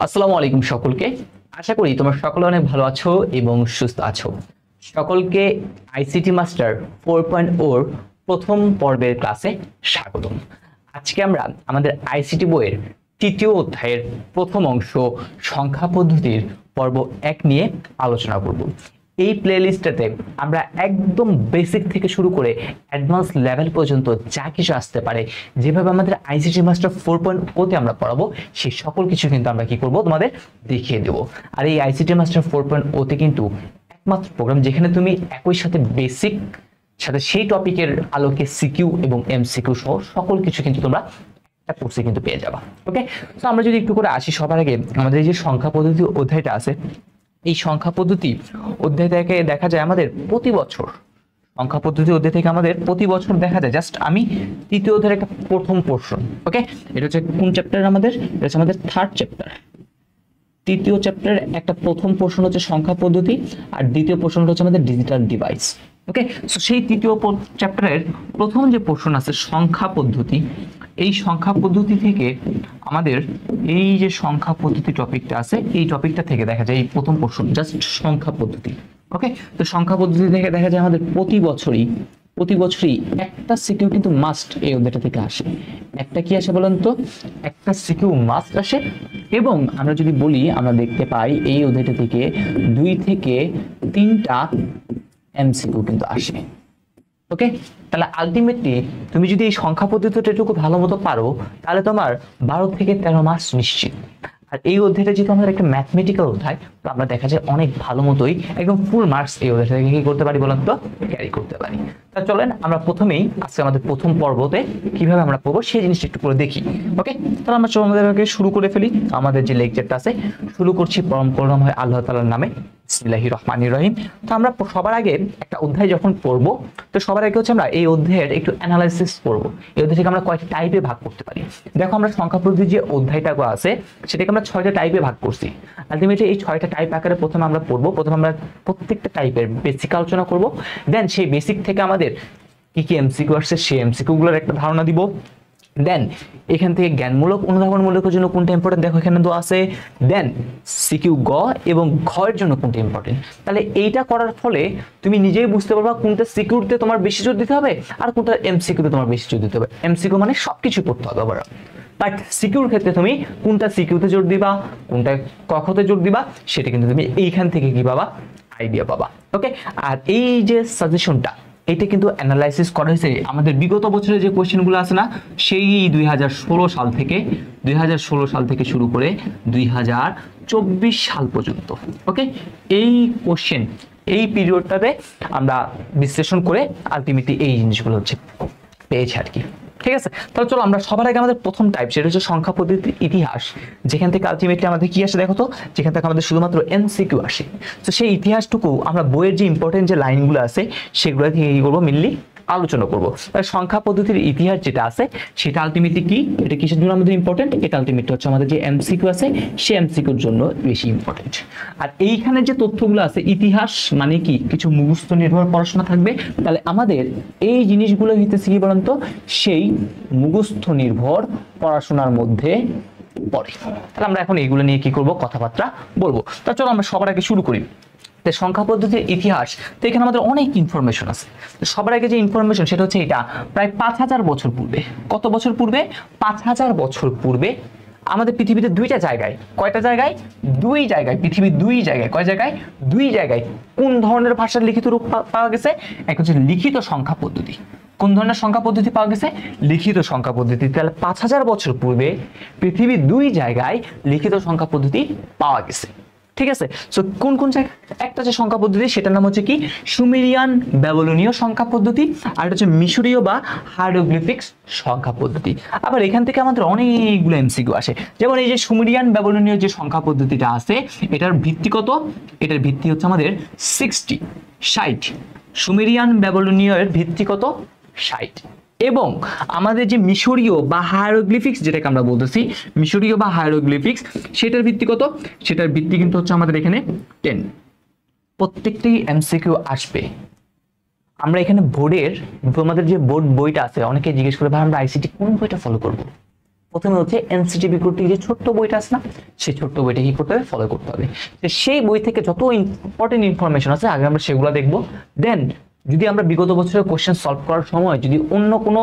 আসসালামু আলাইকুম সকলকে। আশা করি তোমরা সকলে অনেক ভালো আছো এবং সুস্থ আছো। সকলকে আইসিটি মাস্টার 4.0 প্রথম পর্বের ক্লাসে স্বাগতম। আজকে আমরা আমাদের আইসিটি বইয়ের তৃতীয় অধ্যায়ের প্রথম অংশ সংখ্যা পদ্ধতির পর্ব 1 নিয়ে আলোচনা করব। এই প্লেলিস্টটাতে আমরা একদম বেসিক থেকে শুরু করে অ্যাডভান্স লেভেল পর্যন্ত যা কিছু আসতে পারে, যেভাবে আমাদের আইসিটি মাস্টার 4.0 তে আমরা পড়াবো, সেই সকল কিছু কিন্তু আমরা কি করব তোমাদের দেখিয়ে দেবো। আর এই আইসিটি মাস্টার 4.0 তে কিন্তু একমাত্র প্রোগ্রাম যেখানে তুমি একই সাথে বেসিক সাথে সেই টপিকের আলোকে সিকিউ এবং এমসিকিউ সহ সকল কিছু কিন্তু তোমরা একটা কোর্সে কিন্তু পেয়ে যাবা। ওকে, তো আমরা যদি একটু করে আসি, সবার আগে আমাদের এই যে সংখ্যা পদ্ধতি অধ্যায়টা আছে, এই সংখ্যা পদ্ধতি অধ্যায় থেকে দেখা যায় আমাদের প্রতি বছর সংখ্যা পদ্ধতি অধ্যায় থেকে আমাদের প্রতি বছর দেখা যায়, জাস্ট আমি তৃতীয় অধ্যায়ের একটা প্রথম পোর্শন। ওকে, এটা হচ্ছে কোন চ্যাপ্টার? আমাদের এটা হচ্ছে আমাদের থার্ড চ্যাপ্টার। তৃতীয় চ্যাপ্টারের একটা প্রথম পোর্শন হচ্ছে সংখ্যা পদ্ধতি, আর দ্বিতীয় পোর্শনটা হচ্ছে আমাদের ডিজিটাল ডিভাইস। ওকে, সো সেই তৃতীয় চ্যাপ্টারের প্রথম যে পোর্শন আছে সংখ্যা পদ্ধতি, এই সংখ্যা পদ্ধতি থেকে আমাদের এই যে সংখ্যা পদ্ধতি টপিকটা আছে, এই টপিকটা থেকে দেখা যায় এই প্রথম পোর্শন জাস্ট সংখ্যা পদ্ধতি। ওকে, তো সংখ্যা পদ্ধতি থেকে দেখা যায় আমাদের প্রতি বছরই একটা সিকিউ কিন্তু মাস্ট এই অধ্যায়টা থেকে আসে। একটা কি আসে বলেন তো? একটা সিকিউ মাস্ট আসে। এবং আমরা যদি বলি, আমরা দেখতে পাই এই অধ্যায়টা থেকে 2 থেকে 3টা এমসিকিউ কিন্তু আসে। ওকে, তাহলে আলটিমেটলি তুমি যদি এই সংখ্যা পদ্ধতিটা একটু ভালো মতো পারো, তাহলে তোমার 12 থেকে 13 মার্কস নিশ্চিত। আর এই অধ্যায়টা যেহেতু আমাদের একটা ম্যাথমেটিক্যাল অধ্যায়, তো আমরা দেখা যায় অনেক ভালো মতোই একদম ফুল মার্কস এই অধ্যায় থেকে কি করতে পারি বলেন তো? ক্যারি করতে পারি। তা চলেন আমরা প্রথমেই আজকে আমাদের প্রথম পর্বতে কিভাবে আমরা পড়বো সেই জিনিসটা একটু করে দেখি। ওকে, তাহলে আমরা আমাদেরকে শুরু করে ফেলি। আমাদের যে লেকচারটা আছে শুরু করছি পরম করুণাময় হয় আল্লাহ তাআলার নামে, বিসমিল্লাহির রহমানির রহিম। তো আমরা সবার আগে একটা অধ্যায় যখন পড়বো, তো সবার আগে হচ্ছে আমরা এই অধ্যায়ের একটু অ্যানালাইসিস করবো। এই অধ্যায় থেকে আমরা কয়েকটা টাইপে ভাগ করতে পারি। দেখো, আমরা সংখ্যা পদ্ধতির যে অধ্যায়টা আছে সেটাকে আমরা 6টা টাইপে ভাগ করছি। আলটিমেটলি এই 6টা টাইপ আকারে প্রথমে আমরা পড়বো। প্রথমে আমরা প্রত্যেকটা টাইপের বেসিক আলোচনা করব। দেন সেই বেসিক থেকে আমাদের কি কি এমসিকিউ আসছে সেই এমসিকিউ গুলোর একটা ধারণা দিব। দেন এখান থেকে জ্ঞানমূলক অনুধাবনমূলকের জন্য কোনটা ইম্পর্টেন্ট দেখো এখানে তো আছে। দেন সিকিউ গ এবং ঘয়ের জন্য কোনটা ইম্পর্টেন্ট। তাহলে এইটা করার ফলে তুমি নিজেই বুঝতে পারবা কোনটা সিকিউরিতে তোমার বেশি জোর দিতে হবে আর কোনটা এমসিকিউতে তোমার বেশি জোর দিতে হবে। এমসিকিউ মানে সবকিছু পড়তে হবে আবার, বাট সিকিউর ক্ষেত্রে তুমি কোনটা সিকিউতে জোর দিবা, কোনটা কখতে জোর দিবা, সেটা কিন্তু তুমি এইখান থেকে কি পাবা? আইডিয়া পাবা। ওকে, আর এই যে সাজেশনটা, এটা কিন্তু অ্যানালাইসিস করা হয়েছে আমাদের বিগত বছরের যে কোয়েশ্চেনগুলো আছে না, সেই 2016 সাল থেকে শুরু করে 2024 সাল পর্যন্ত। ওকে, এই কোয়েশ্চেন এই পিরিয়ডটাতে আমরা বিশ্লেষণ করে আলটিমেটলি এই জিনিসগুলো হচ্ছে পেয়েছি আর কি। ঠিক আছে, তাহলে চলো আমরা সবার আগে আমাদের প্রথম টাইপ, সেটা হচ্ছে সংখ্যা পদ্ধতির ইতিহাস। যেখান থেকে আলটিমেটলি আমাদের কি আসে দেখো তো, যেখান থেকে আমাদের শুধুমাত্র এমসিকিউ আসে। তো সেই ইতিহাসটুকু আমরা বইয়ের যে ইম্পর্টেন্ট যে লাইনগুলো আছে সেগুলো থেকে কি করবো? মেনলি আলোচনা করবো। সংখ্যা পদ্ধতির ইতিহাস যেটা আছে সেটা আলটিমেটলি কি, এটা কিসের জন্য আমাদের ইম্পর্টেন্ট? এটা আলটিমেটলি হচ্ছে আমাদের যে এমসিকিউ আছে সেই এমসিকিউর জন্য বেশি ইম্পর্টেন্ট। আর এইখানে যে তথ্যগুলো আছে, ইতিহাস মানে কি কিছু মুখস্থ নির্ভর পড়াশোনা থাকবে। তাহলে আমাদের এই জিনিসগুলো হইতেছে কি বলেন তো, সেই মুখস্থ নির্ভর পড়াশোনার মধ্যে পড়ে। তাহলে আমরা এখন এইগুলো নিয়ে কি করব? কথাবার্তা বলবো। তা চলো আমরা সবার আগে শুরু করি সংখ্যা পদ্ধতির ইতিহাস। তো এখানে আমাদের অনেক ইনফরমেশন আছে। সবার আগে যে ইনফরমেশন সেটা হচ্ছে এটা প্রায় 5000 বছর পূর্বে। কত বছর পূর্বে? 5000 বছর পূর্বে আমাদের পৃথিবীতে 2টা জায়গায়, কয়টা জায়গায়? 2 জায়গায়, পৃথিবীর 2 জায়গায়। কয় জায়গায়? 2 জায়গায় কোন ধরনের ভাষার লিখিত রূপ পাওয়া গেছে? এক হচ্ছে লিখিত সংখ্যা পদ্ধতি। কোন ধরনের সংখ্যা পদ্ধতি পাওয়া গেছে? লিখিত সংখ্যা পদ্ধতি। তাহলে 5000 বছর পূর্বে পৃথিবীর 2 জায়গায় লিখিত সংখ্যা পদ্ধতি পাওয়া গেছে। ঠিক আছে, সো কোন কোন জায়গায়? একটা যে সংখ্যা পদ্ধতি সেটার নাম হচ্ছে কি সুমেরিয়ান ব্যাবিলনীয় সংখ্যা পদ্ধতি, আর এটা হচ্ছে মিশরীয় বা হাইরোগ্লিফিক্স সংখ্যা পদ্ধতি। আবার এখান থেকে আমাদের অনেকগুলো এমসিকিউ আসে। যেমন এই যে সুমেরিয়ান ব্যাবিলনীয় যে সংখ্যা পদ্ধতিটা আছে, এটার ভিত্তি কত? এটার ভিত্তি হচ্ছে আমাদের 60। সুমেরিয়ান ব্যাবিলনীয়ের ভিত্তি কত? 60। এবং আমাদের যে মিশরীয় বা হায়ারোগ্লিফিক্স যেটাকে আমরা বলতেছি, মিশরীয় বা হায়ারোগ্লিফিক্স, সেটার ভিত্তি কত? সেটার ভিত্তি কিন্তু হচ্ছে আমাদের এখানে 10। প্রত্যেকটি এমসিকিউ আসবে। আমরা এখানে বোর্ডের, তোমাদের যে বোর্ড বইটা আছে, অনেকে জিজ্ঞেস করে ভাই আমরা আইসিটি কোন বইটা ফলো করব? প্রথমে হচ্ছে এনসিটিভি কর্তৃক যে ছোট্ট বইটা আছে না, সেই ছোট্ট বইটা কি করতে হবে, ফলো করতে হবে। সেই বই থেকে যত ইম্পর্টেন্ট ইনফরমেশন আছে আগে আমরা সেগুলো দেখবো। দেন যদি আমরা বিগত বছরের কোশ্চেন সলভ করার সময় যদি অন্য কোনো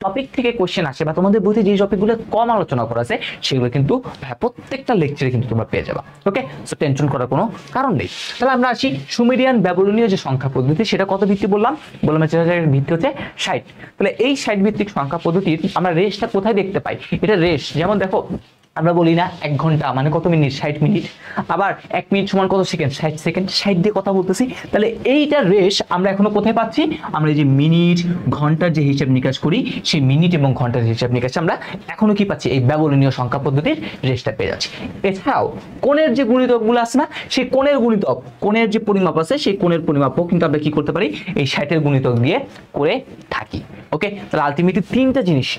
টপিক থেকে কোশ্চেন আসে বা তোমাদের বইতে যে টপিকগুলো কম আলোচনা করা আছে সেগুলো কিন্তু প্রত্যেকটা লেকচারে কিন্তু তোমরা পেয়ে যাবা। ওকে, সো টেনশন করার কোনো কারণ নেই। তাহলে আমরা আসি সুমেরিয়ান ব্যাবিলনীয় যে সংখ্যা পদ্ধতি, সেটা কত ভিত্তি বললাম এর ভিত্তি হচ্ছে 60। তাহলে এই 60 ভিত্তিক সংখ্যা পদ্ধতির আমরা রেশটা কোথায় দেখতে পাই? এটা রেশ যেমন দেখো আমরা বলি না 1 ঘন্টা মানে কত মিনিট, 60 মিনিট, আবার 1 মিনিট সমান কত সেকেন্ড, 60 সেকেন্ড, 60 দিয়ে কথা বলতেছি। তাহলে এইটা রেশ আমরা এখনো কোথায় পাচ্ছি? আমরা এই যে মিনিট ঘন্টার যে হিসাব নিকাশ করি সেই মিনিট এবং ঘন্টার হিসাব নিকাশ আমরা এখনো কি পাচ্ছি? এই ব্যাবিলনীয় সংখ্যা পদ্ধতির রেশটা পেয়ে যাচ্ছি। এছাড়াও কোণের যে গুণিতকগুলো আছে না, সেই কোণের গুণিতক, কোণের যে পরিমাপ আছে সেই কোণের পরিমাপও কিন্তু আমরা কি করতে পারি? এই 60 এর গুণিতক দিয়ে করে থাকি। ওকে, তাহলে আলটিমেটলি তিনটা জিনিস,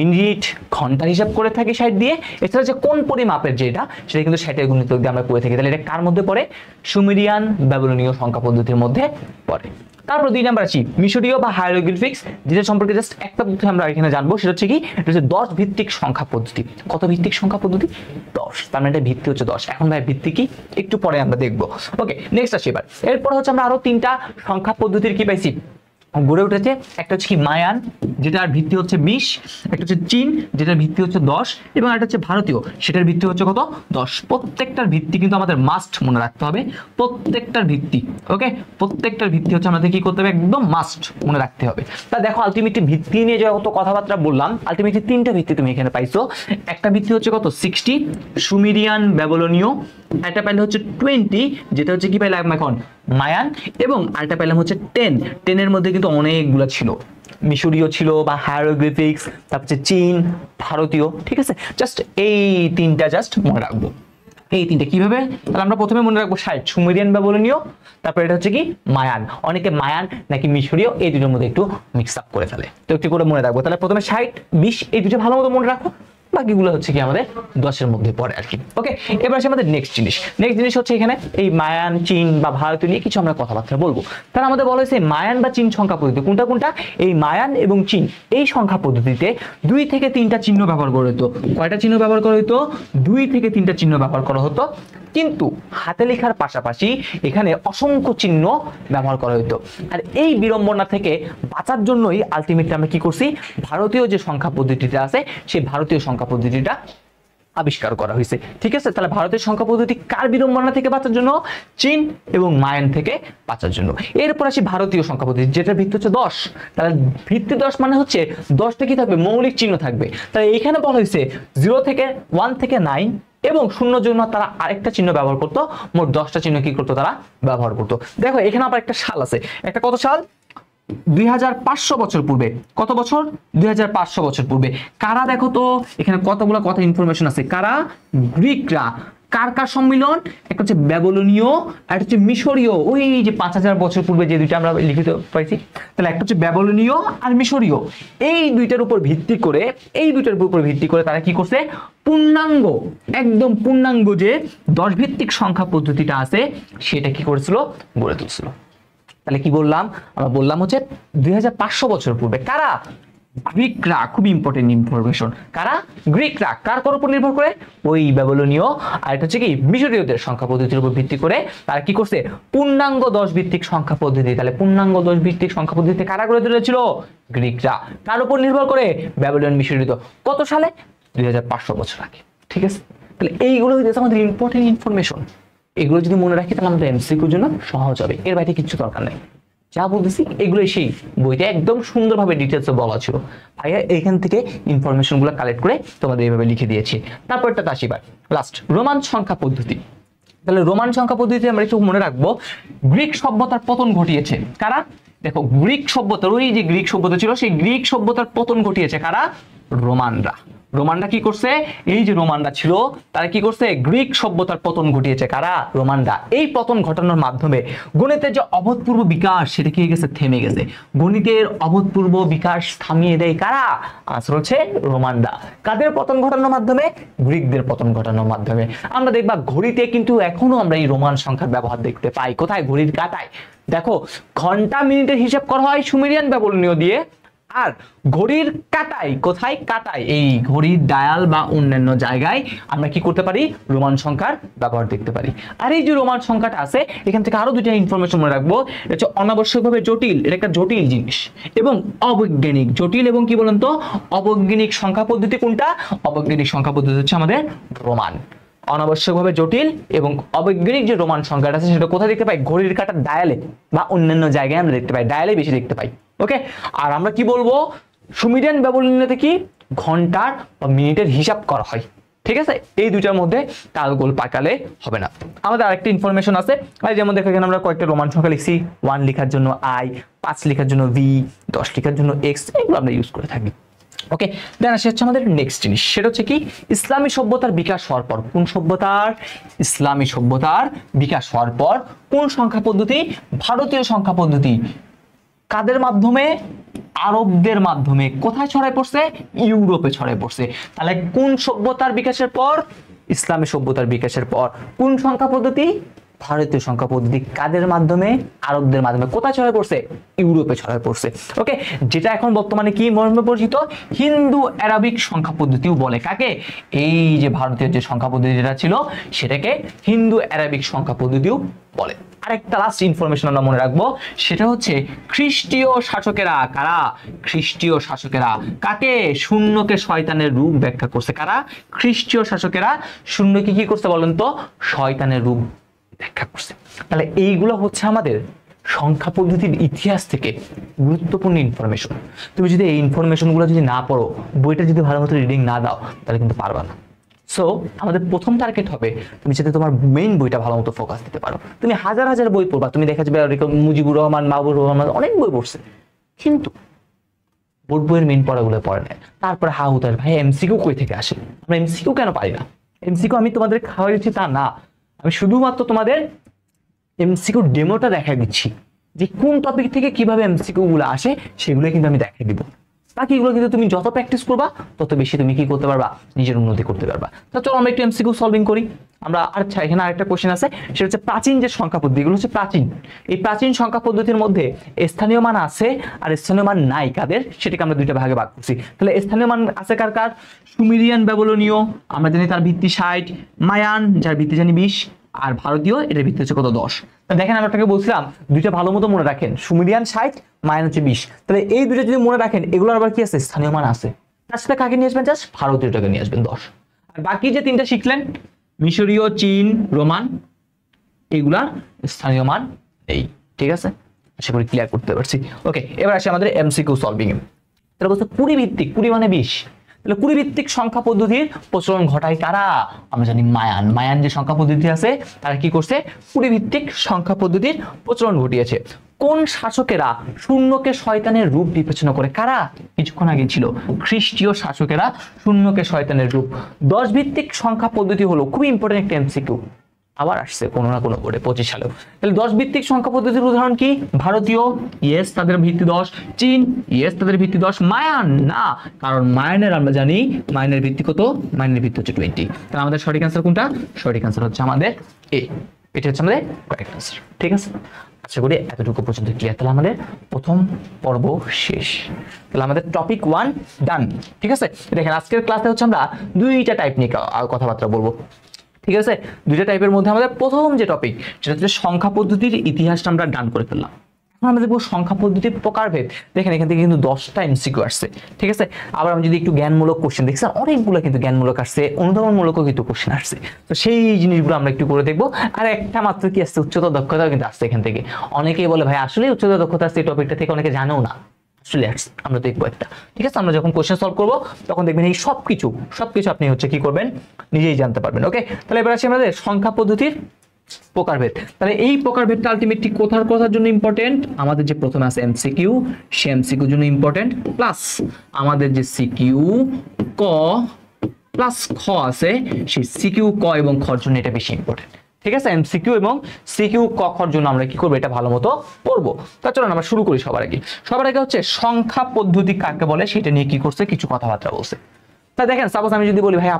মিনিট ঘন্টার হিসাব করে থাকি 60 দিয়ে, এছাড়া যে কোন পরিমাপের যেটা সেটা কিন্তু 60 এর গুণিতক দিয়ে আমরা করে থাকি। তাহলে এটা কার মধ্যে পড়ে? সুমেরিয়ান ব্যাবিলনীয় সংখ্যা পদ্ধতির মধ্যে পড়ে। তারপর 2 নাম্বার আছি মিশরীয় বা হায়ারোগ্লিফিক্স, যেটা সম্পর্কে জাস্ট একটা তথ্য আমরা এখানে জানবো, সেটা হচ্ছে কি? এটা হচ্ছে 10 ভিত্তিক সংখ্যা পদ্ধতি। কত ভিত্তিক সংখ্যা পদ্ধতি? 10। তার মানে এটা ভিত্তি হচ্ছে 10। এখন ভাই ভিত্তি কি একটু পরে আমরা দেখবো। ওকে, নেক্সট আসি এবার। এরপর হচ্ছে আমরা আরো 3টা সংখ্যা পদ্ধতির কি পাইছি গড়ে উঠেছে। একটা হচ্ছে কি মায়ান, যেটার ভিত্তি হচ্ছে 20, একটা হচ্ছে চীন যেটার ভিত্তি হচ্ছে 10, এবং একটা হচ্ছে ভারতীয়, সেটার ভিত্তি হচ্ছে কত? 10। প্রত্যেকটার ভিত্তি কিন্তু আমাদের মাস্ট মনে রাখতে হবে, প্রত্যেকটার ভিত্তি। ওকে, প্রত্যেকটার ভিত্তি হচ্ছে আমাদের কি করতে হবে? একদম মাস্ট মনে রাখতে হবে। তা দেখো আলটিমেটলি ভিত্তি নিয়ে যত কথাবার্তা বললাম, আলটিমেটলি 3টা ভিত্তি তুমি এখানে পাইছো। একটা ভিত্তি হচ্ছে কত? 60 সুমেরিয়ান ব্যাবিলনীয়, একটা পাইলে হচ্ছে 20 যেটা হচ্ছে কি পাইলাম এখন? মায়ান, এবং আরেকটা পেলাম হচ্ছে 10। 10 এর মধ্যে কিন্তু অনেকগুলো ছিল, মিশরীয় ছিল বা হায়ারোগ্লিফিক্স, তারপর হচ্ছে চীন, ভারতীয়। ঠিক আছে, জাস্ট এই 3টা জাস্ট মনে রাখবো। এই 3টে কিভাবে? তাহলে আমরা প্রথমে মনে রাখবো 60 সুমেরিয়ান ব্যাবিলনীয়, তারপর এটা হচ্ছে কি মায়ান। অনেকে মায়ান নাকি মিশরীয় এই দুটোর মধ্যে একটু মিক্স আপ করে ফেলে, তো একটু করে মনে রাখবো। তাহলে প্রথমে 60 20 এই দুটো ভালো মতো মনে রাখো, বাকিগুলো হচ্ছে কি আমাদের 10-এর মধ্যে পড়ে আর কি। ওকে, এবার আসে আমাদের নেক্সট জিনিস হচ্ছে এখানে এই মায়ান, চীন বা ভারতীয় নিয়ে কিছু আমরা কথাবার্তা বলবো। তাহলে আমাদের বলা হয়েছে মায়ান বা চীন সংখ্যা পদ্ধতি কোনটা কোনটা? এই মায়ান এবং চীন এই সংখ্যা পদ্ধতিতে 2 থেকে 3টা চিহ্ন ব্যবহার করা হতো। কয়টা চিহ্ন ব্যবহার করা হতো? 2 থেকে 3টা চিহ্ন ব্যবহার করা হতো, কিন্তু হাতে লেখার পাশাপাশি এখানে অসংখ্য চিহ্ন ব্যবহার করা হতো। আর এই বিড়ম্বনা থেকে বাঁচার জন্যই আলটিমেটলি আমরা কি করছি? ভারতীয় যে সংখ্যা পদ্ধতিটা আছে সেই ভারতীয় সংখ্যা পদ্ধতিটা আবিষ্কার করা হয়েছে। ঠিক আছে, তাহলে ভারতের সংখ্যা পদ্ধতি কার বিড়ম্বনা থেকে বাঁচার জন্য? চীন এবং মায়ান থেকে বাঁচার জন্য। এরপর আসি ভারতীয় সংখ্যা পদ্ধতি, যেটা ভিত্তি হচ্ছে 10। তাহলে ভিত্তি 10 মানে হচ্ছে 10টা কি থাকবে? মৌলিক চিহ্ন থাকবে। তাহলে এখানে বলা হয়েছে 0 থেকে 1 থেকে 9 এবং 0 জন্য তারা আরেকটা চিহ্ন ব্যবহার করতো, মোট 10টা চিহ্ন কি করতো তারা ব্যবহার করতো। দেখো এখানে আবার একটা সাল আছে, একটা কত সাল? 2500 বছর পূর্বে। কত বছর? 2500 বছর পূর্বে। কারা? দেখো তো এখানে কতগুলো কথা ইনফরমেশন আছে। কারা? গ্রিকরা। কার কার সম্মিলন? একটা হচ্ছে ব্যাবিলনীয় আর একটা হচ্ছে মিশরীয়, ওই যে 5000 বছর পূর্বে যে দুইটা আমরা লিখিত পাইছি। তাহলে একটা হচ্ছে ব্যাবিলনীয় আর মিশরীয়, এই দুইটার উপর ভিত্তি করে তারা কি করছে? পূর্ণাঙ্গ, একদম পূর্ণাঙ্গ যে 10 ভিত্তিক সংখ্যা পদ্ধতিটা আছে সেটা কি করেছিল? গড়ে তুলছিল। তাহলে কি বললাম? আমরা বললাম হচ্ছে 2500 বছর পূর্বে। কারা? গ্রিকরা। খুব ইম্পর্টেন্ট ইনফরমেশন। কারা? গ্রিকরা। কার উপর নির্ভর করে? ওই ব্যাবিলনীয় আর এটা হচ্ছে কি মিশরীয়দের সংখ্যা পদ্ধতির উপর ভিত্তি করে তারা কি করছে? পূর্ণাঙ্গ 10 ভিত্তিক সংখ্যা পদ্ধতি। তাহলে পূর্ণাঙ্গ 10 ভিত্তিক সংখ্যা পদ্ধতি কারা গড়ে তুলেছিল? গ্রিকরা। কার উপর নির্ভর করে? ব্যাবিলন, মিশরীয়। কত সালে? 2500 বছর আগে। ঠিক আছে, তাহলে এইগুলো হচ্ছে আমাদের ইম্পর্টেন্ট ইনফরমেশন। এগুলো যদি মনে রাখি তাহলে আমাদের এমসিকিউর জন্য সহজ হবে, এর বাইরে কিছু দরকার নেই। যা বলতেছি এগুলোই সেই বইতে একদম সুন্দরভাবে ডিটেলসে বলা ছিল। ভাইয়া এইখান থেকে ইনফরমেশন গুলো কালেক্ট করে তোমাদের এইভাবে লিখে দিয়েছি। তারপরটা আসিবার লাস্ট রোমান সংখ্যা পদ্ধতি। তাহলে রোমান সংখ্যা পদ্ধতিতে আমরা একটু মনে রাখবো গ্রিক সভ্যতার পতন ঘটিয়েছে। কারা? দেখো গ্রিক সভ্যতার, ওই যে গ্রিক সভ্যতা ছিল সেই গ্রিক সভ্যতার পতন ঘটিয়েছে কারা? রোমানরা। রোমানরা কি করছে? এই যে রোমানরা ছিল তারা কি করছে? গ্রিক সভ্যতার পতন ঘটিয়েছে। কারা? রোমানরা। এই পতন ঘটানোর মাধ্যমে গণিতের যে অভূতপূর্ব বিকাশ সেটা কি হয়ে গেছে? থেমে গেছে। গণিতের অভূতপূর্ব বিকাশ থামিয়ে দেয় কারা? আসলে হচ্ছে রোমানরা। কাদের পতন ঘটানোর মাধ্যমে? গ্রিকদের পতন ঘটানোর মাধ্যমে। আমরা দেখবা ঘড়িতে কিন্তু এখনো আমরা এই রোমান সংখ্যার ব্যবহার দেখতে পাই। কোথায়? ঘড়ির কাঁটায়। দেখো ঘন্টা মিনিটের হিসাব করা হয় সুমেরিয়ান ব্যাবিলনীয় দিয়ে, আর ঘড়ির কাঁটায়, কোথায় কাঁটায়, এই ঘড়ির ডায়াল বা অন্যান্য জায়গায় আমরা কি করতে পারি, রোমান সংখ্যার ব্যবহার দেখতে পারি। আর এই যে রোমান সংখ্যাটা আছে, এখান থেকে আরো দুইটা ইনফরমেশন মনে রাখবো। এটা হচ্ছে অনাবশ্যকভাবে জটিল, এটা একটা জটিল জিনিস, এবং অবৈজ্ঞানিক। জটিল এবং কি বলুন তো, অবৈজ্ঞানিক সংখ্যা পদ্ধতি কোনটা? অবৈজ্ঞানিক সংখ্যা পদ্ধতি হচ্ছে আমাদের রোমান। অনাবশ্যকভাবে জটিল এবং অবৈজ্ঞানিক যে রোমান সংখ্যাটা আছে সেটা কোথায় দেখতে পাই? ঘড়ির কাঁটার ডায়ালে বা অন্যান্য জায়গায় আমরা দেখতে পাই, ডায়ালে বেশি দেখতে পাই। ওকে, আর আমরা কি বলবো, সুমিডিয়ান ব্যাবিলনীয়তে কি ঘন্টার বা মিনিটের হিসাব করা হয়। ঠিক আছে, এই দুইটার মধ্যে তালগোল পাকালে হবে না। আমাদের আরেকটা ইনফরমেশন আছে, যেমন দেখো এখানে আমরা কয়েকটা রোমান সংখ্যা লিখছি, 1 লেখার জন্য I, 5 লেখার জন্য V, 10 লেখার জন্য X, এগুলো আমরা ইউজ করে থাকি। ওকে, দেন আসে হচ্ছে আমাদের নেক্সট জিনিস, সেটা হচ্ছে কি, ইসলামী সভ্যতার বিকাশ হওয়ার পর, কোন সভ্যতার? ইসলামী সভ্যতার বিকাশ হওয়ার পর কোন সংখ্যা পদ্ধতি? ভারতীয় সংখ্যা পদ্ধতি। কাদের মাধ্যমে? আরবদের মাধ্যমে। কোথায় ছড়ায় পড়ছে? ইউরোপে ছড়ায় পড়ছে। তাহলে কোন সভ্যতার বিকাশের পর? ইসলামী সভ্যতার বিকাশের পর। কোন সংখ্যা পদ্ধতি? ভারতীয় সংখ্যা পদ্ধতি। কাদের মাধ্যমে? আরবদের মাধ্যমে। কোথায় ছড়ায় পড়ছে? ইউরোপে ছড়ায় পড়ছে। ওকে, যেটা এখন বর্তমানে কি মর্মে পরিচিত? হিন্দু অ্যারাবিক সংখ্যা পদ্ধতিও বলে। কাকে? এই যে ভারতীয় যে সংখ্যা পদ্ধতি যেটা ছিল সেটাকে হিন্দু অ্যারাবিক সংখ্যা পদ্ধতিও বলে। আরেকটা লাস্ট ইনফরমেশন আমরা মনে রাখবো, সেটা হচ্ছে খ্রিস্টীয় শাসকেরা। কারা? খ্রিস্টীয় শাসকেরা। কাকে? শূন্যকে শয়তানের রূপ ব্যাখ্যা করছে। কারা? খ্রিস্টীয় শাসকেরা শূন্যকে কি করছে বলেন তো? শয়তানের রূপ ব্যাখ্যা করছে। তাহলে এইগুলো হচ্ছে আমাদের সংখ্যা পদ্ধতির ইতিহাস থেকে গুরুত্বপূর্ণ ইনফরমেশন। তুমি যদি এই ইনফরমেশনগুলো যদি না পড়ো, বইটা যদি ভালো মতো রিডিং না দাও, তাহলে কিন্তু পারবা না। সো আমাদের প্রথম টার্গেট হবে তুমি যাতে তোমার মেইন বইটা ভালো মতো ফোকাস দিতে পারো। তুমি হাজার হাজার বই পড়বা, তুমি দেখা যাবে মুজিবুর রহমান, মাহবুবুর রহমান অনেক বই পড়ছে, কিন্তু বোর্ড বইয়ের মেইন পড়াগুলো পড়ে নেয়। তারপরে হাউতার ভাই এমসিকিউ কই থেকে আসে? আমরা এমসিকিউ কেন পারি না? এমসিকিউ আমি তোমাদের খাওয়াইছি তা না, আমি শুধুমাত্র তোমাদের এমসিকিউ ডেমোটা দেখাই দিচ্ছি, যে কোন টপিক থেকে কিভাবে এমসিকিউ গুলো আসে সেগুলো কিন্তু আমি দেখাই দিব। বাকিগুলো কিন্তু তুমি যত প্র্যাকটিস করবা তত বেশি তুমি কি করতে পারবা? নিজের উন্নতি করতে পারবা। তো চলো আমরা একটু এমসিকিউ সলভিং করি। আমরা আচ্ছা, এখানে আরেকটা কোশ্চেন আছে, সেটা হচ্ছে প্রাচীন যে সংখ্যা পদ্ধতি, এগুলো হচ্ছে প্রাচীন। এই প্রাচীন সংখ্যা পদ্ধতির মধ্যে স্থানীয় মান আছে আর স্থানীয় মান নাই কাদের? সেটাকে আমরা দুইটা ভাগে ভাগ করছি। তাহলে স্থানীয় মান আছে কার কার? সুমেরিয়ান ব্যাবিলনীয়, আমরা জানি তার ভিত্তি 60, মায়ান যার ভিত্তি জানি 20, আর ভারতীয় এটার ভিত্তি হচ্ছে কত? 10। দেখেন আমি আপনাকে বলছিলাম দুইটা ভালো মতো মনে রাখেন, সুমেরিয়ান 60, মায়ান হচ্ছে 20। তাহলে এই দুইটা যদি মনে রাখেন, এগুলোর আবার কি আছে? স্থানীয় মান আছে। তার সাথে কাকে নিয়ে আসবেন? জাস্ট ভারতীয়টাকে নিয়ে আসবেন 10। আর বাকি যে তিনটা শিখলেন, মিশরীয়, চীন, রোমান, এগুলার স্থানীয় মান এই। ঠিক আছে, আশা করি ক্লিয়ার করতে পারছি। ওকে, এবার আসি আমাদের এমসিকিউ সলভিং এ। তাহলে বলছে কুড়ি ভিত্তিক, কুড়ি মানে 20, তাহলে কুড়ি ভিত্তিক সংখ্যা পদ্ধতির প্রচলন ঘটায় কারা? আমরা জানি মায়ান। মায়ান যে সংখ্যা পদ্ধতি আছে তারা কি করছে? কুড়ি ভিত্তিক সংখ্যা পদ্ধতির প্রচলন ঘটিয়েছে। কোন শাসকেরা শূন্যকে শয়তানের রূপ বিবেচনা করে? কারা? কিছুক্ষণ আগে ছিল খ্রিস্টীয় শাসকেরা শূন্যকে শয়তানের রূপ। 10 ভিত্তিক সংখ্যা পদ্ধতি হলো খুবই ইম্পর্টেন্ট একটা এমসিকিউ, আবার আসছে কোনো না কোনো বোর্ডে 25 সালেও। তাহলে 10 ভিত্তিক সংখ্যা পদ্ধতির উদাহরণ কি? ভারতীয়, ইয়েস তাদের ভিত্তি 10, চীন, ইয়েস তাদের ভিত্তি 10, মায়ান না, কারণ মায়ানের আমরা জানি মায়ানের ভিত্তি কত? মায়ানের ভিত্তি হচ্ছে 20। তাহলে আমাদের সঠিক অ্যান্সার কোনটা? সঠিক অ্যান্সার হচ্ছে আমাদের এ, এটা হচ্ছে আমাদের কারেক্ট অ্যান্সার। ঠিক আছে, আশা করি এতটুকু পর্যন্ত ক্লিয়ার। তাহলে আমাদের প্রথম পর্ব শেষ। তাহলে আমাদের টপিক 1 ডান। ঠিক আছে, দেখেন আজকের ক্লাসে হচ্ছে আমরা দুইটা টাইপ নিয়ে কথাবার্তা বলবো। ঠিক আছে, দুইটা টাইপের মধ্যে আমাদের প্রথম যে টপিক সেটা হচ্ছে সংখ্যা পদ্ধতির ইতিহাসটা আমরা ডান করে ফেললাম। এখন আমরা দেখবো সংখ্যা পদ্ধতির প্রকারভেদ। দেখেন এখান থেকে কিন্তু 10টা এমসিকিউ আসছে। ঠিক আছে, আবার আমি যদি একটু জ্ঞানমূলক কোশ্চেন দেখছি, অনেকগুলো কিন্তু জ্ঞানমূলক আসছে, অনুধাবনমূলকও কিন্তু কোশ্চেন আসছে। তো সেই জিনিসগুলো আমরা একটু করে দেখবো। আর একটা মাত্র কি আসছে? উচ্চতর দক্ষতাও কিন্তু আসছে এখান থেকে। অনেকেই বলে ভাই আসলে উচ্চতর দক্ষতা আসছে এই টপিকটা থেকে, অনেকে জানেও না। আসলে আমরা দেখবো একটা। ঠিক আছে, আমরা যখন কোশ্চেন সলভ করবো তখন দেখবেন এই সবকিছু আপনি হচ্ছে কি করবেন? নিজেই জানতে পারবেন। ওকে, তাহলে এবার আসি আমাদের সংখ্যা পদ্ধতির প্রকারভেদ। তাহলে এই প্রকারভেদটা আলটিমেটলি কোথার জন্য ইম্পর্টেন্ট? আমাদের যে প্রথমে আছে এমসিকিউ, সে এমসিকিউর জন্য ইম্পর্টেন্ট, প্লাস আমাদের যে সিকিউ ক প্লাস খ আছে, সেই সিকিউ ক এবং খর জন্য এটা বেশি ইম্পর্টেন্ট। ঠিক আছে, এমসিকিউ এবং সিকিউ ক খর জন্য আমরা কি করবো? এটা ভালো মতো পড়বো। তা চলুন আমরা শুরু করি। সবার আগে হচ্ছে সংখ্যা পদ্ধতি কাকে বলে সেটা নিয়ে কি করছে কিছু কথাবার্তা বলছে। তা দেখেন, সাপোজ আমি যদি বলি ভাই